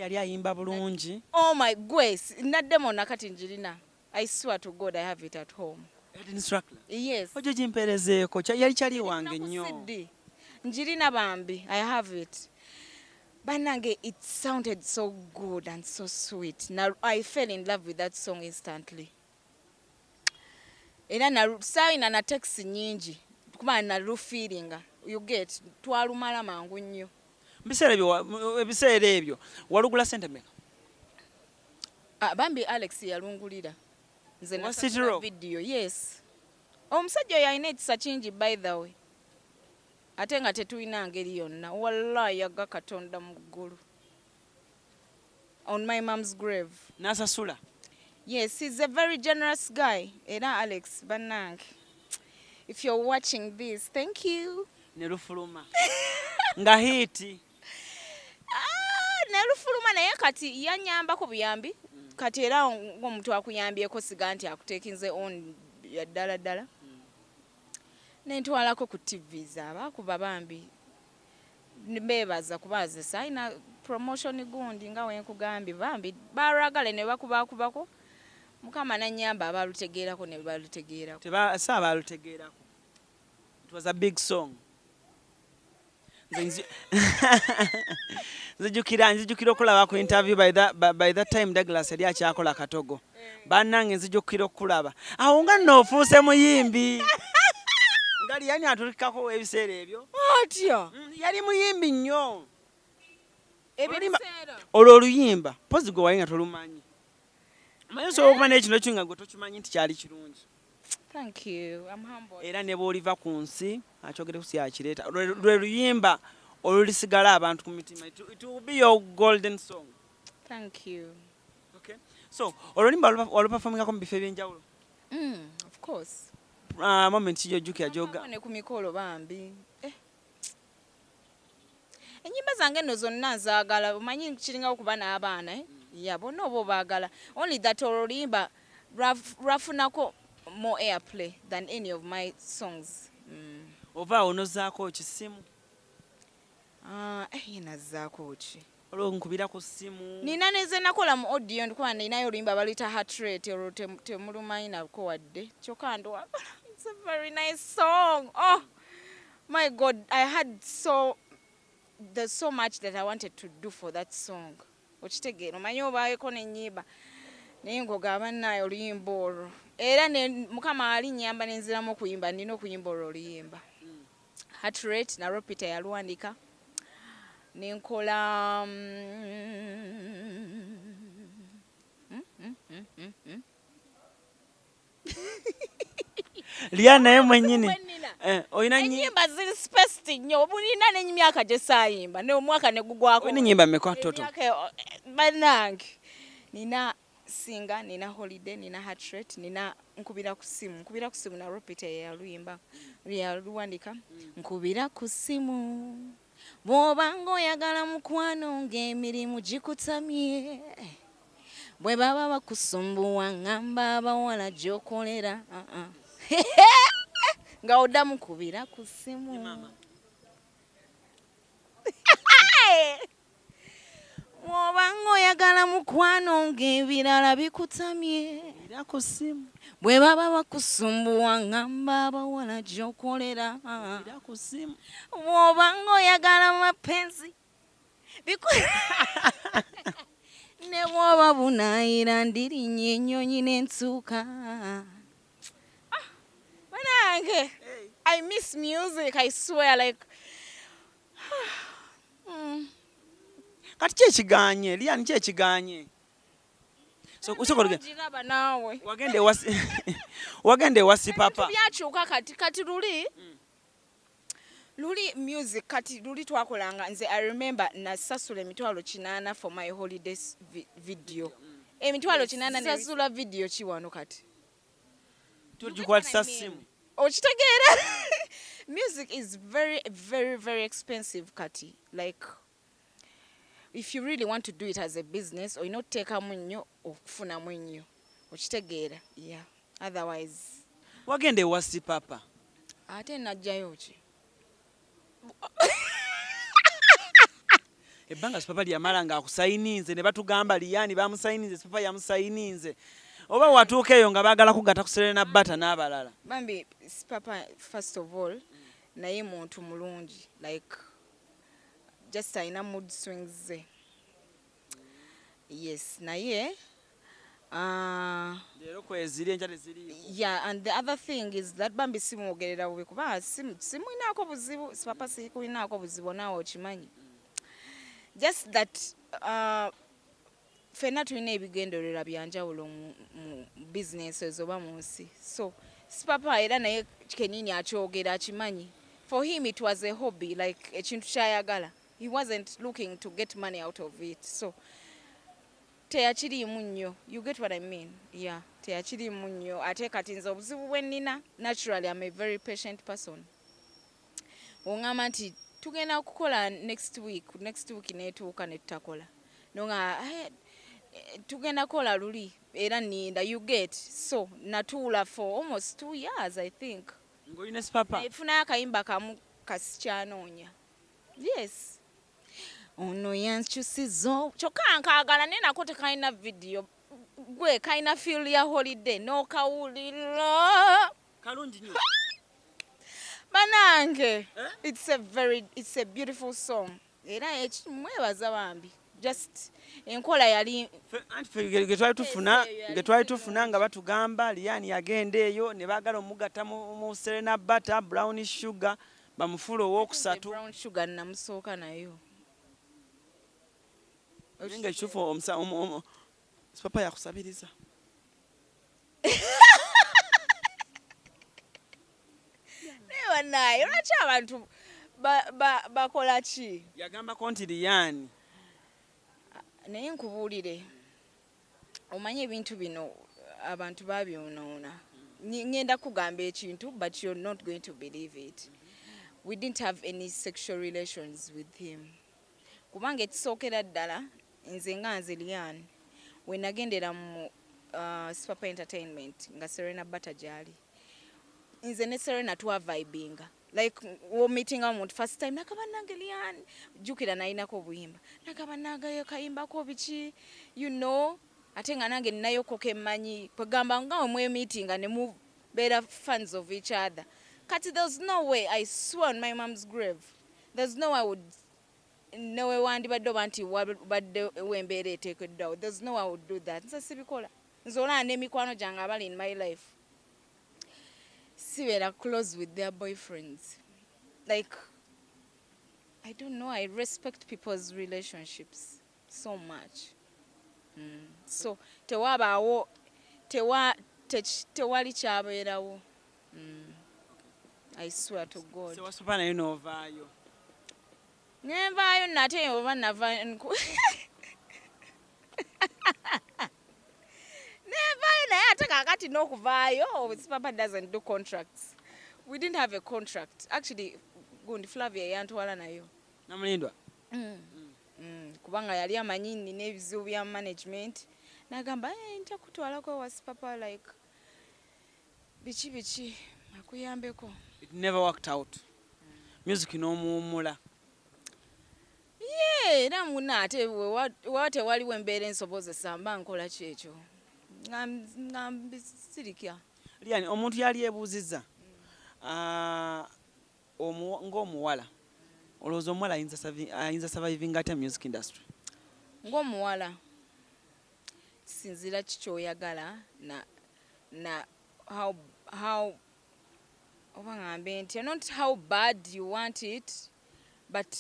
yali ayimba bulungi. Oh my grace. Na demo nakati njirina. I swear to God I have it at home. Yes. Ojo jimperezeeko yali kyali wange nnyo. Njirina bambi, I have it. Banange, it sounded so good and so sweet. Now I fell in love with that song instantly. Era na saina na text nyingi. Kuba na lu feeling. You get twalumala mangu nnyo. Ebiseera ebyo walugula sente mmeka? Bambi Alex yalungulira. Nze na video, yes. Omusajja yalina ekisa kingi by the way. Ate nga tetulina ngeri yonna. Wallahi yaga Katonda mu ggulu. On my mom's grave. Nasasula? Yes, he's a very generous guy. Era Alex Banang. If you're watching this, thank you. Nerufuluma. Nga hiti. Nerufuluma naye kati yanyamba ku buyambi. Kati era omuntu akuyambyeko siga nti akutekinze on ya ddala nentwalako ku TVs abakuba bambi beebaza kubazesa ayina promotion gundi nga wenkugambye bambi baragale ne bakubako mukama nanyamba abalutegeerako ne balutegeerako balutegeerako. It was a big song. nzijukira okulaba ku interview by that time Douglas yali akyakola katogo bannange nzijukira okulaba awo nga noofuuse muyimbi nga Liane atulikako ebiseera ebyo atya yali muyimbi nnyo ebiseera olwo oluyimba pozi gwe wali nga tolumanyi manyi osobola okuba n'ekino kinga gwe tokimanyi nti kyali kirungi. Thank you. I'm humble. Era ne bw'oliva ku nsi akyogere ku yakireeta lwe luyimba olulisigala abantu ku mitima. It will be your golden song. Thank you. Okay. So oluyimba oluperformingako mu bifo ebyenjawulo. Of course. Moment kijojjukira joga. Ne ku mikolo bambi. Enyimba zange nno zonna nzaagala omanyi kiringa okuba n'abaana ya bonna oba obaagala only that oluyimba rafunako more airplay than any of my songs. Ova onozaako kisimu? Nazaako ki? Olwo nkubira ku ssimu. Nina neze nakola mu audio ndikuba ninayo oluyimba baluyita heart rate olwo temulumanyi nako wadde. Kyokka ndo it's a very nice song. Oh my God, there's so much that I wanted to do for that song. Okitegeera omanyi obaayeko n'ennyimba naye ng'ogamba nayo oluyimba olwo. Era ne mukama alinyamba nenziramu okuyimba nina okuyimba olwo oluyimba. Heart rate na Ropita yaluwandika nenkola Liane naye mwennyini oyina ennyimba ziri spaced nnyo obulina n'emyaka gye saayimba n'omwaka ne gugwako. Oyina ennyimba mmeka toto? Bannange nina singa, nina holiday, nina heart rate, nina nkubira ku simu na Ropita yaluyimba yaluwandika nkubira ku simu bw'obanga oyagala mukwano ng'emirimu gikutamye bwe baba bakusumbuwa ngamba abawala gy'okolera nga oddamu kubira ku simu bw'obanga oyagala mukwano ng'ebirala bikutamye bwe baba bakusumbuwa ngamba abawala gy'okolera bw'obanga oyagala mapenzi ne bw'oba bunaayira ndirinnye ennyonyi n'ensuuka. Banange, I miss music, I swear, like kati kyekiganye Liane kyekiganye giraba naawe wagende ewa Sipapa byakyuka kati luli music kati luli twakolanga nze I remember nasasula emitwalo 800 for my holidays video emitwalo 800 nasasula video kiwano kati tugikwatisa simu okitegeera. Music is very very very expensive kati, like if you really want to do it as a business or not take nnyo okufunamu nnyo okitegeera. Yeah, otherwise wagende ewa Sipapa ate najjayo ki ebbanga Sipapa lyamala ng'akusayininze ne batugamba Liane bamusayininze Sipapa yamusayininze oba watuuka eyo nga baagala kugatta ku Serena Bata n'abalala bambi Sipapa first of all naye muntu mulungi, like just ayina mood swings ze. Yes, naye leero kweziri enja teziriyo. Yeah, and the other thing is that bambi simwogerera bubi kuba simwinaako buzibu Sipapa sikuinaako buzibu naawe okimanyi. Just that ffenna tulina ebigendererwa byanjawulo mu business oba mu nsi. So Sipapa era naye kenini akyogera akimanyi. For him it was a hobby, like ekintu kyayagala. He wasn't looking to get money out of it. So teyakirimu nnyo. You get what I mean? Yeah, teyakirimu nnyo. Ate kati nze obuzibu bwe nnina, naturally I'm a very patient person. Ongamba nti tugenda kukola next week netuuka ne tutakola. Nonga tugenda kola luli era ninda you get so natuula for almost 2 years I think ng'olina Sipapa nafunayo akayimba kamu kasikyanoonya yes ono yankyusizo kyokka nkaagala naye nako tekalina video gwe kalina feel ya holiday n'okawulira kalungi nnyo banange it's a beautiful song era mwebaza bambi just enkola yali anti getwali tufuna nga batugamba Liane yagenda eyo ne baagala omugatta mu serena butter brown sugar bamufuula owookusatu brown sugar namusooka nayo nga ekituufu Sipapa yakusabiriza newa naye lwaki abantu bakola ki yagambako nti Liane naye nkubuulire omanye ebintu bino abantu babyonoona ngenda kugamba ekintu but you're not going to believe it we didn't have any sexual relations with him kubanga ekisookera ddala nze nga nze Liane we nagendera mu Sipapa entertainment nga Serena Butter gyali nze ne Serena twavibinga like wo meeting omuntu first time nakabanange Liane jukira nayinako obuyimba nakabanange kayimbako biki you know ate nga nange ninayo kokemmanyi kwegamba nga omwe meeting ne mubeera fans of each other kati there's no way I swear on my mom's grave there's no way I would no way wandibadde oba nti badde wembeera eteekeddwawo there's no way I would do that nze sibikola nze olaba n'emikwano gyange abali in my life sibeera close with their boyfriends like I don't know I respect people's relationships so much so tewabaawo tewali kyabeerawo I swear to God sewa Sipapa naye n'ovaayo nenvaayo nate oba navaayo nenvaayo naye ate kakati n'okuvaayo Sipapa doesn't do contracts we didn't have a contract actually gundi Flavia yantwala nayo namulindwa kubanga yali amanyi nina ebizibu bya management nagamba nja kutwalako wa Sipapa like biki akuyambeko it never worked out music n'omuwummula era muna ate wate waliwo embeera ensobozesa mba nkola kyekyo nga mbisirikya Liane omuntu yali ebuuzizza ng'omuwala olowooza omuwala ayinza surviving atya music industry ng'omuwala kisinzira kikyoyagala na how oba ngambe nti not how bad you want it but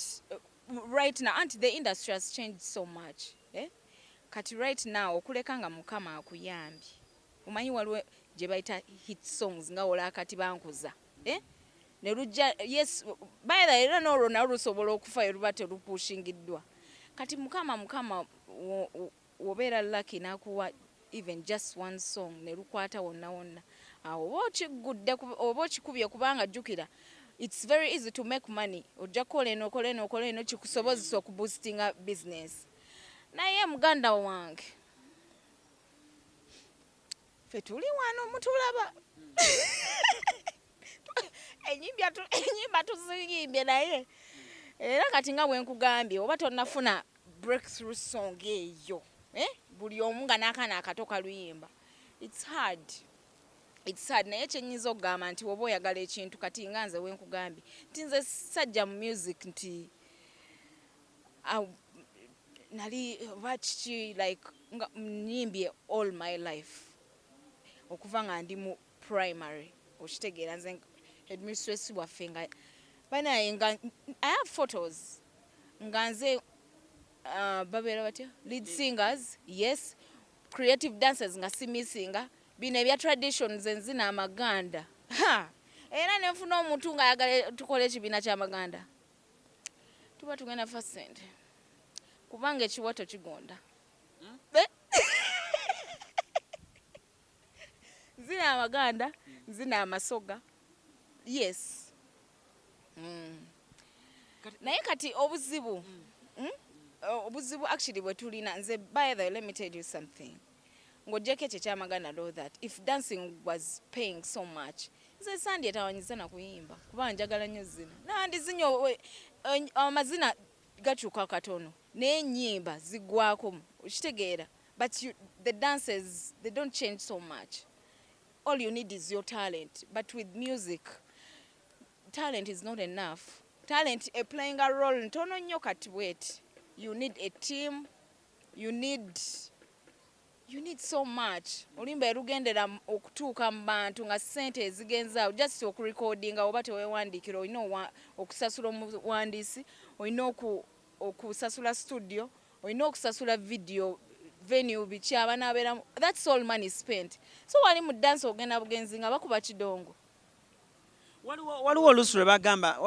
right now anti the industry has changed so much kati right now okuleka nga mukama akuyambi omanyi waliwo gye bayita hit songs nga wola kati bankuza ne lujja yes by the era n'olwo nawo lusobola okufa eruba terupushingiddwa kati mukama wobeera lucky n'akuwa even just one song ne lukwata wonna awo oba okikubye kubanga jjukira it's very easy to make money ojja kukola eno kikusobozesa okuboostinga business naye muganda wange ffe tuli wano mutulaba enyimba tuziyimbye naye era kati nga bwenkugambye oba tonnafuna breakthrough song eyo buli omu nga n'akaana akato kaluyimba it's hard naye kyenyiza okugamba nti oba oyagala ekintu kati nga nze wenkugambye nti nze sajja mu music nti nali oba kiki like nyimbye all my life okuva nga ndi mu primary okitegeera nze headmistress waffe nga banaye nga I have photos nga nze babeera batya lead singers yes creative dancers nga simisinga bino ebya traditions enzina amaganda era nenfuna omuntu nga ayagala tukole ekibiina ky'amaganda tuba tugenda fa ssente kubanga ekiwato kigonda nzina amaganda nzina amasoga yes naye kati obuzibu obuzibu actually bwe tulina nze by the way, let me tell you something. Ng'oggyeko ekyo ekyamagana know that if dancing was paying so much, nze sandi etawanyiza na kuyimba kuba njagala nnyo zina nandi zinyo amazina gakyuka katono naye ennyimba ziggwako okitegeera but the dancers they don't change so much. All you need is your talent, but with music talent is not enough. Talent playing a role ntono nnyo kati wait. You need a team, you need so much. Olimba erugendera okutuuka mu bantu nga ssente ezigenza just okurecordinga oba teweewandiikira olina okusasula omuwandiisi, olina okusasula studio, olina okusasula video venue biki abaana abeeramu. That's all money spent. So wali mu dance ogenda bugenzi nga bakuba kidongo. Waliwo oluusi lwe bagamba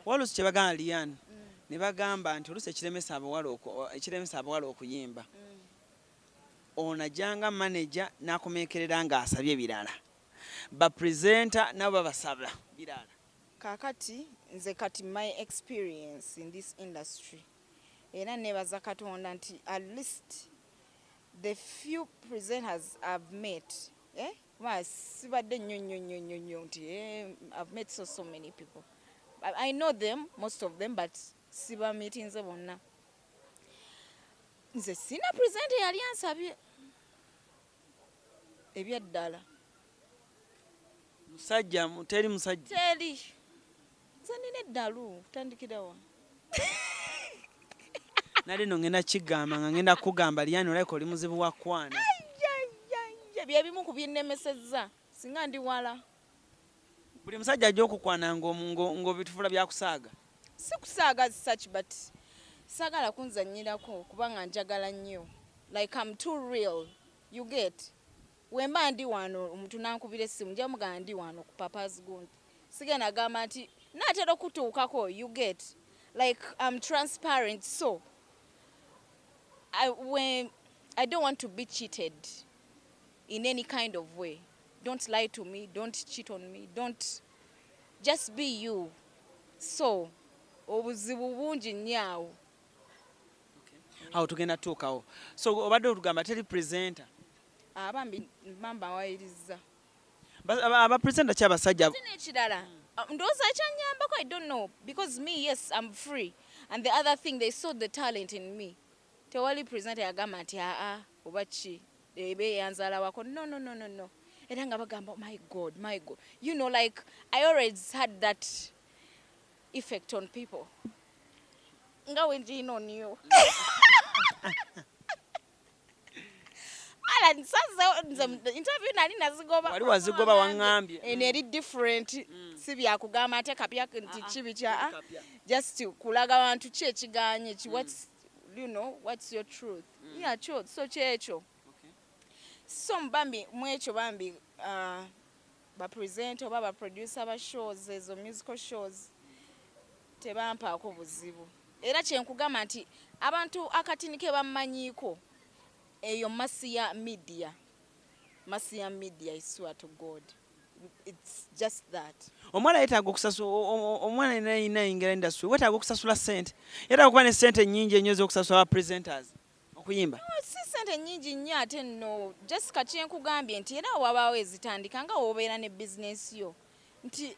oluusi kye bagamba Liane ne bagamba nti oluusi ekiremesa abawala okuyimba. Onajanga manager n'akomekerera ng'asabye birala. Ba presenter nabo babasaba birala. Kakati nze kati my experience in this industry era nebaza Katonda nti at least the few presenters I've met sibadde nnyo nti I've met so many people. I know them, most of them, but siba meetings bonna. Nze sina presenter yali ansabye ebyaddala. Musajja teri musajja. Teri. Nze nina eddalu kutandikirawa. Nali no ngenda kigamba nga ngenda kugamba Liane olabika oli muzibu wa kwana. Bye bimu ku byennemesezza singa ndi wala. Buli musajja ajja okukwana ng'obitufula byakusaaga. Si kusaaga as such but sagala kunzannyirako kubanga njagala nnyo. Like I'm too real. You get? Wemba ndi wano omuntu nankubira essimu nja mugamba ndi wano ku papa's gundi. Sigenda agamba nti naatera okutuukako. You get? Like I'm transparent so I don't want to be cheated in any kind of way. Don't lie to me, don't cheat on me, don't just be you. So obuzibu bungi nnyo. Awo tugenda tuukawo. So obadde otugamba teri presenter. Abambi mamba wayiriza. Aba presenter kyabasajja. Sine ekirala. Ndowooza ekyanyambako I don't know because me yes I'm free and the other thing they saw the talent in me. Tewali presenter yagamba nti oba ki ebe yanzala wako no. Era nga bagamba my God. You know like I always had that effect on people. Nga wenji on you. Ala nsaza interview nali nazigoba. Wali wazigoba wangambye. Eri different. Si bya kugamba ate kapya nti kibi kya just to kulaga abantu ki ekiganye ki what's you know what's your truth. Yeah, truth. So kyekyo. So mbambi mwekyo bambi ba presenter oba ba producer ba shows ezo musical shows tebampaako buzibu. Era kyenkugamba nti abantu akatini ke bammanyiiko eyo Masiya media I swear to God it's just that. Omwana yetaaga okusasula omwana ina ingera industry wetaaga okusasula sente. Yetaaga okuba ne sente nnyingi ennyo z'okusasula presenters okuyimba. Si sente nnyingi nnyo ate nno just kyenkugambye nti era wabaawo ezitandika nga wobeera ne business yo nti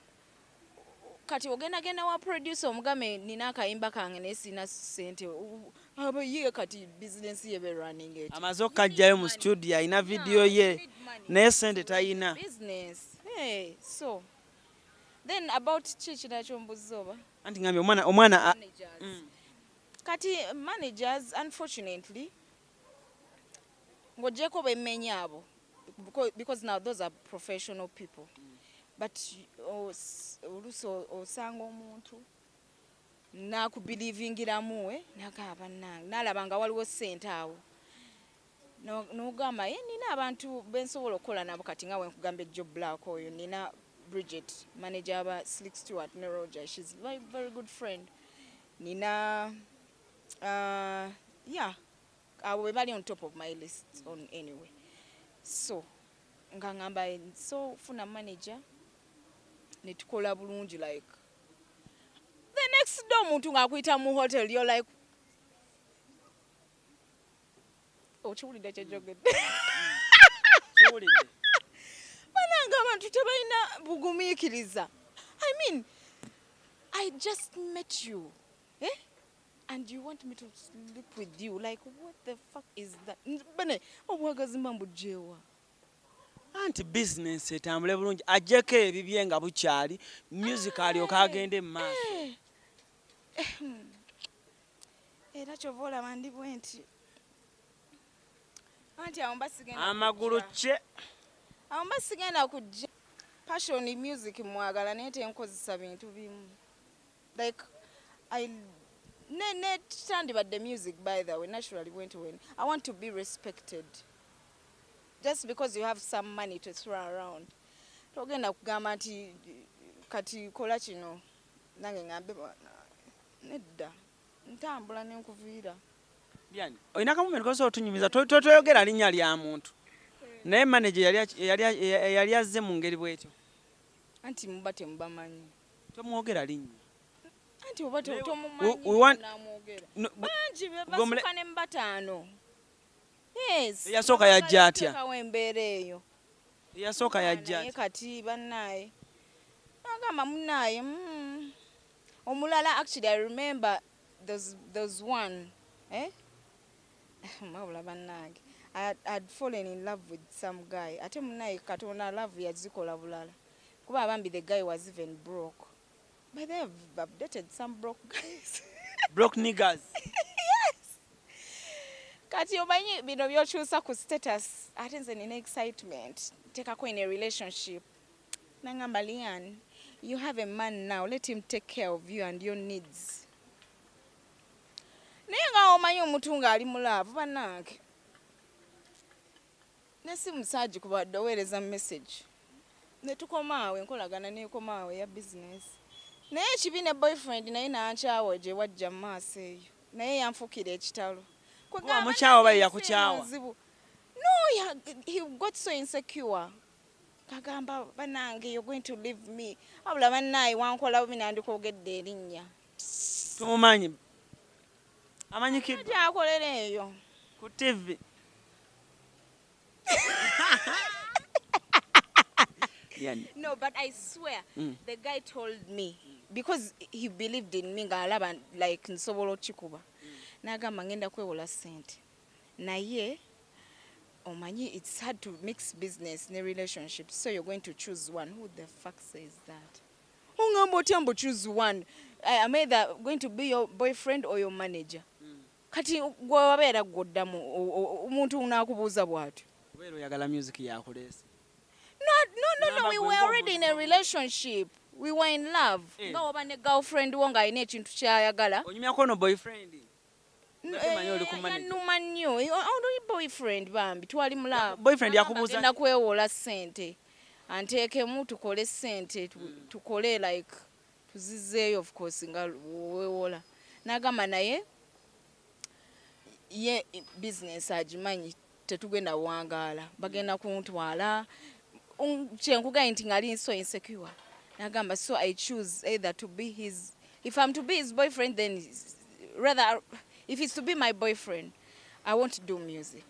kati ogenda wa producer omugambe nina akayimba kange naye sina sente ye kati business ye be running it. Amaze okajjayo mu studio ayina video ye naye sente tayina. Business. Hey, so then about chichi nakyo mbuzo oba Anti ngambye omwana kati managers unfortunately ngojeko bemenya abo because now those are professional people. But oluso osanga omuntu nakubelievingiramu nakaba nalabanga waliwo sente awo nogamba nina abantu bensobola okukola nabo kati nga wenkugamba Job Black oyo nina Bridget manager aba Slick Stewart ne Roger she's very very good friend nina yeah we bali on top of my list on anyway so ngangamba so funa manager netukola bulungi like the next day omuntu ngakuyita mu hotel you're like okiwulidde kyejjogedde kiwulidde bananga abantu tebalina bugumiikiriza. I mean, I just met you, eh? And you want me to sleep with you? Like, what the fuck is that? Bane, obwagazi mbambugyewa. anti business etambule bulungi ajjeko ebibye nga bukyali music alyoka agende mu maaso. Era kyova olaba ndi bwe nti anti awo mba sigenda amagulu kye awo mba sigenda kujja. Passion music mwagala naye tenkozesa bintu bimu. Like, tandibadde music, by the way, naturally went when I want to be respected. Just because you have some money to throw around. Togenda kugamba nti kati kola kino nange ngambe nedda ntambula nenkuviira. Liane oyina kamumenti kosobola otunyumiza toyogera linnya lya muntu naye manager yali azze mu ngeri bwetyo Anti muba temubamanyi. tomwogera linnya Anti oba we tomumanyi want- namwogera. no, Bangi gomule- basuka ne mbataano. Yes. Eyasooka yajja atya? Teekawo embeera eyo. eyasooka yajja Naye kati bannaye agamba munnaye omulala. Actually I remember there's one mawula bannange I'd fallen in love with some guy ate munnaye katonda love yazikola bulala kuba abambi the guy was even broke. But they have updated some broke guys. broke niggas Kati omanyi bino byokyusa ku status ate nze nina excitement tekako in a relationship nangamba Liane, you have a man now, let him take care of you and your needs. Naye nga omanyi omuntu ng'ali mu laavu bannange ne si Musaja kubadde oweereza message ne tukomaawo enkolagana neekomaawo ya business naye ekibi ne boyfriend naye nankyawo gye wajja mu maaso eyo naye yanfukira ekitalo. omukyawo baye yakukyawa No, he got so insecure. Kagamba banange, you're going to leave me. Abula bannaye wankola bubi nandikwogedde erinnya. tumumanyi amanyikiddwa Kyakolera eyo. ku TV Liane No, but I swear, the guy told me, because he believed in me, ng'alaba like nsobola okikuba. N'agamba ngenda kwewola ssente. Naye, omanyi, it's hard to mix business ne relationship, so you're going to choose one. Who the fuck says that? Ongamba otya mbu choose one. I'm either going to be your boyfriend or your manager. Kati gwe wabeera gw'oddamu omuntu unaakubuuza bw'atyo. kubeera oyagala music yakuleese No, we were already in a relationship. We were in love. Nga oba ne girlfriend wo ng'alina ekintu ky'ayagala. onyumyako no boyfriend Temanyi oli ku manager. Yanuma nnyo. Oli boyfriend bambi twali mu love. Boyfriend yakubuuza Agenda kwewola ssente. Anteekemu tukole ssente. Tukole like tuzizeeyo of course nga weewola. N'agamba naye ye business agimanyi tetugenda wangaala. Bagenda kuntwala. Kyenkugambye nti ngali so insecure. N'agamba so I choose either to be his. If I'm to be his boyfriend, then rather, if it's to be my boyfriend, I won't do music.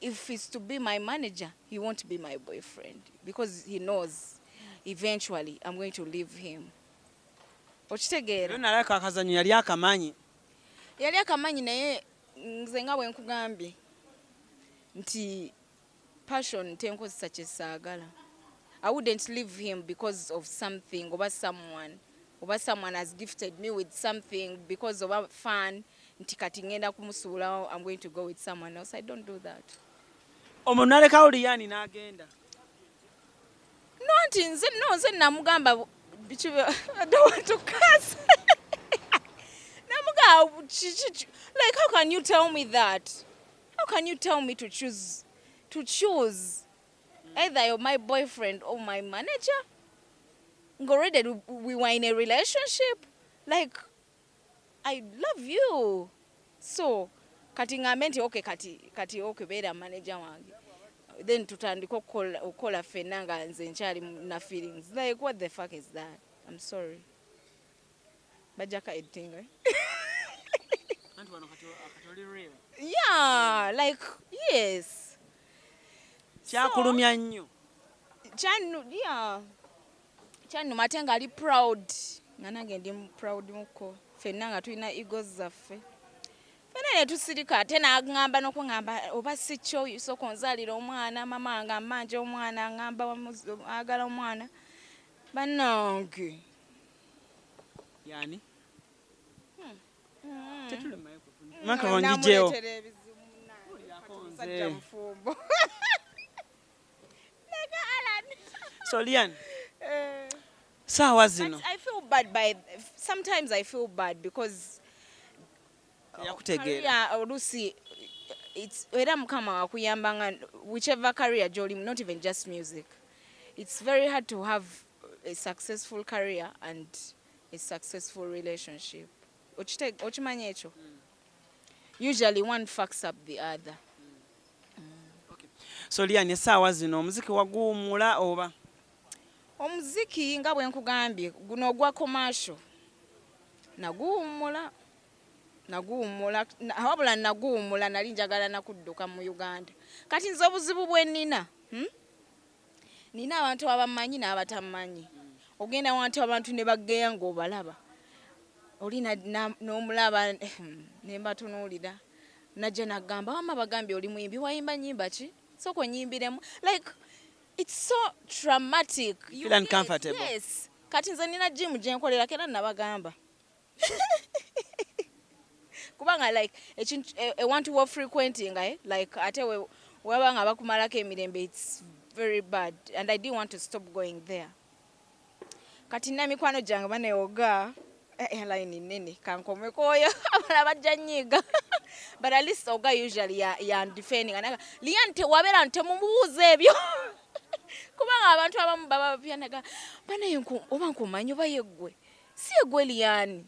If it's to be my manager, he won't be my boyfriend because he knows eventually I'm going to leave him. Okitegeera? nalaka akazanyo yali akamanyi Yali akamanyi naye nze nga bwe nkugambye nti passion tenkozesa kyesaagala. I wouldn't leave him because of something oba someone. Oba someone has gifted me with something because of a fan. Nti kati ngenda kumusuulawo, I'm going to go with someone else. I don't do that. omuntu nalekawo Liane n'agenda No, nti nze namugamba I don't want to curse. Namugamba like how can you tell me that? How can you tell me to choose either you're my boyfriend or my manager? Already we were in a relationship. Like, I love you. So, kati ngambe nti okay kati okay beera manager wange. Then tutandika okukola ffenna nga nze nkyali na feelings. Like, what the fuck is that? I'm sorry. Bajaka editing, right? anti wano kati oli real Yeah, like, Yes. Kyakulumya nnyo. Kyannuma ate nga ali proud. Nga nange ndi proud muko. Ffenna nga tulina egos zaffe. Ffenna ne tusirika ate n'agamba n'okungamba oba si kyo sooka onzaalira omwana mama nga mmanja omwana ngamba agala omwana. Bannange. Yani? Maka wanjijeo. So Liane, sawa zino. I feel bad sometimes I feel bad because yakutegeera olusi it's era mukama akuyambanga whichever career joli, not even just music. It's very hard to have a successful career and a successful relationship. Ochimanya ekyo? Usually one fucks up the other. Okay. So Liane, sawa zino omuziki waguwumula oba? Omuziki nga bwe nkugambye guno ogwa commercial naguwumula wabula naguwumula nali njagala nakudduka mu Uganda. Kati nze obuzibu bwe nina nina abantu abamanyi n'abatamanyi. Ogenda wantu abantu ne bageya ng'obalaba oli n'omulaba ne mbatunuulira najja nagamba wama bagambye oli muyimbi wayimba nyimba ki sooka onyimbiremu like it's so traumatic. You feel uncomfortable. Yes. Kati nze nina gym gye nkolera kera nabagamba kubanga like ewantu wa frequenting like ate wabanga bakumalako emirembe it's very bad and I didn't want to stop going there. Kati nina mikwano gyange banewoga line nene kankome koyo abala bajja nyiga but at least oga usually ya defending anaka Liane tewabera ntemumubuuza ebyo kubanga abantu abamu baba byanaga bana oba nkumanyi oba yeggwe si yeggwe Liane.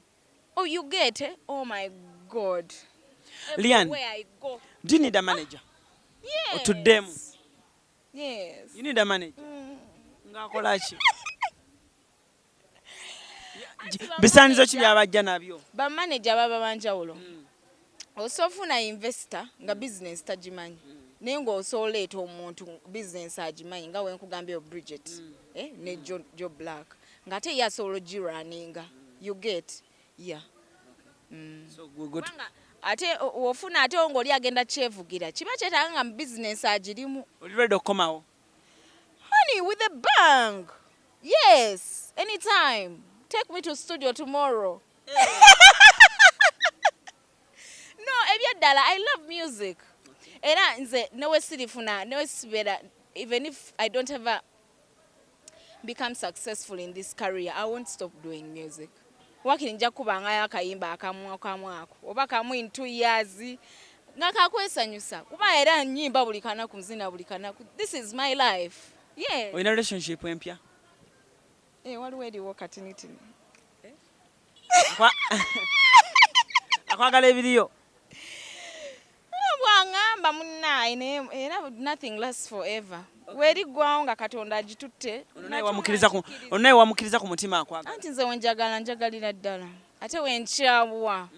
Oh, you get it? Oh my God. Liane, where I go. Do you need a manager? Yes. Or to them? Yes. You need a manager? Ngakola ki? Bisaanizo ki byabajja nabyo? Ba manager baba banjawulo. Osofuna investor nga business tagimanyi. Naye ng'osooleeta omuntu business agimanyi nga wenkugambye Bridget ne Joe Black ng'ate ye asobola ogirunninga. You get? Yeah. So good. Ate ofuna ate ng'oli agenda kyevugira kiba kyetaaga nga mu business agirimu. Oli ready okukomawo? Honey, with a bang. Yes, anytime. Take me to studio tomorrow. No, ebyaddala, I love music. Era nze newe sirifuna, newe sibera, even if I don't ever become successful in this career, I won't stop doing music. Wakiri nja kubanga akayimba akamu ako. Oba kamu in 2 years. Nga kakwesanyusa. Kuba era nyimba buli kanaku mzina buli kanaku. This is my life. Yes. Oyina relationship empya? Waliwo eriwo katiniti. Akwagala ebiriyo? Bwangamba munnaye era nothing lasts forever. Weri gwawo nga Katonda agitutte. Onaye wamukiriza ku mutima akwagala. Anti nze wenjagala njagalira ddala. Ate wenkyawa.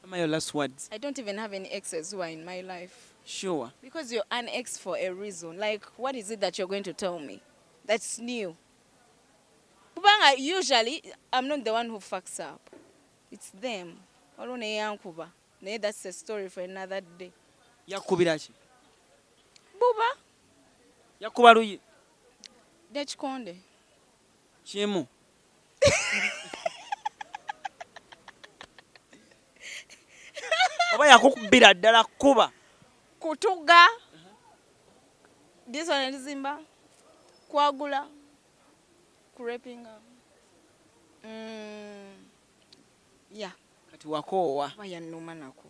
Am I your last words? I don't even have any exes who are in my life. Sure. Because you're an ex for a reason. Like, what is it that you're going to tell me? That's new. Kubanga usually, I'm not the one who fucks up. It's them. Olone yankuba. That's a story for another day. Yakubira ki? Buba. Yakuba luyi? Dechikonde. Kimu. Oba yakukubira ddala kuba? Kutuga. This one is Zimba. Kwagula. Kurepinga. Yeah. Kati wakoowa. Bayanuma nako.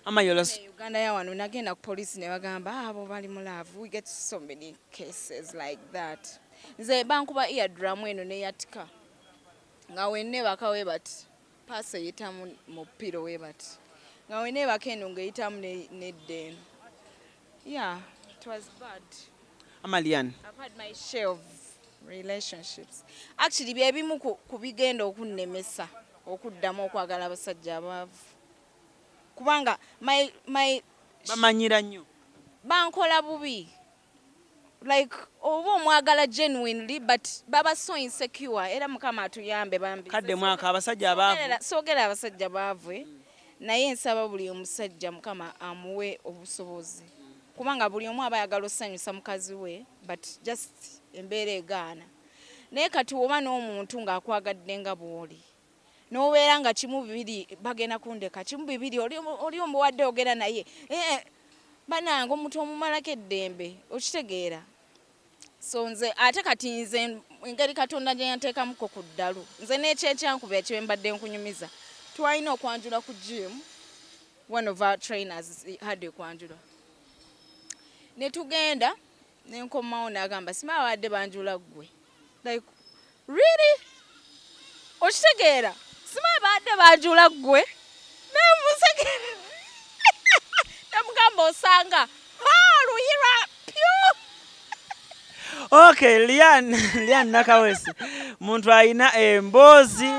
Ama yolos. Uganda ya wano nagenda ku police ne bagamba abo bali mu love. We get so many cases like that. Nze bankuba eardrum eno ne yatika. Nga wenne bakawe bati. Pase yitamu mu piro we bati. Nga wenne bakeno ngeyitamu ne den. Yeah, it was bad. Ama Liane. I've had my share of relationships. Actually byebimu ku bigenda okunnemesa okuddamu okwagala abasajja abaavu. kubanga my bamanyira nnyo bankola bubi like oba omwagala genuinely but baba so insecure era mukama atuyambe bambi kadde mwaka abasajja abaavu sogera abasajja baavwe naye nsaba buli omusajja mukama amuwe obusobozi kubanga buli omu aba ayagala osanyusa mukazi we but just embeera egaana naye kati oba n'omuntu ng'akwagadde nga bw'oli n'obeera nga kimu bibiri bagenda kundeka kimu bibiri oli omuwadde ogera naye banange omuntu omumalako eddembe okitegeera so nze ate kati nze engeri katonda gye yanteekamuko ku ddalu nze n'ekyekyankuba ekyo mbadde nkunyumiza twalina okwanjula ku gym one of our trainers hadde okwanjula ne tugenda nenkomawo n'agamba sima badde banjula ggwe like really okitegeera sima badde banjula ggwe nemusegere namugamba osanga luhira pyu. Okay, Liane Nakawesi muntu alina emboozi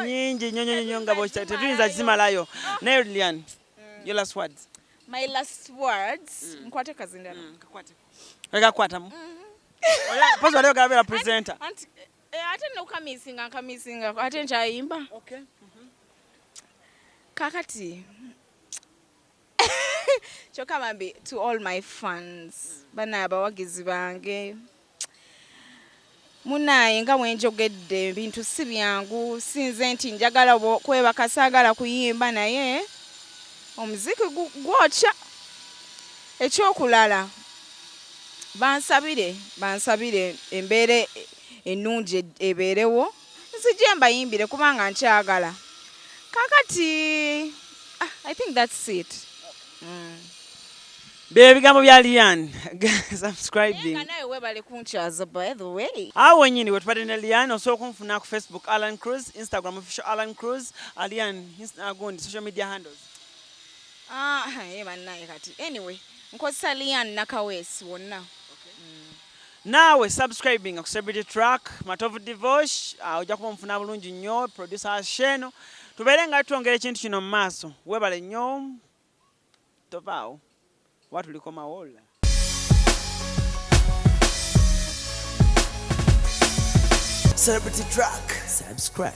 nyingi nnyo nga bw'okita tetuyinza kizimalayo naye Liane your last words. My last words nkwate kazindala Kakwatamu pozi wali ogabira presenter ate nkamisinga ate nkyayimba okay kakati kyokka bambi to all my fans bana abawagizi bange munaye nga bwenjogedde ebintu si byangu sinze nti njagala kwebaka saagala kuyimba naye omuziki gwokya ekyokulala bansabire embeere ennungi ebeerewo nzije mbayimbire kubanga nkyagala kakati I think that's it. Bebigambo bya Liane subscribing nawe webale kunchaza by the way awo nyini wetupate ne Liane osobola okunfuna ku Facebook Alan Cruz, Instagram official Alan Cruz, Liane gundi social media handles banaye kati anyway nkozesa Liane Nakawesi wonna naawe subscribing ku Celebrity Track Matovu Divosh ojja kuba omufuna bulungi nnyo producer Sheno tubeere nga twongera ekintu kino mu maaso webale nnyo tovaawo watulikomawola Celebrity Track subscribe.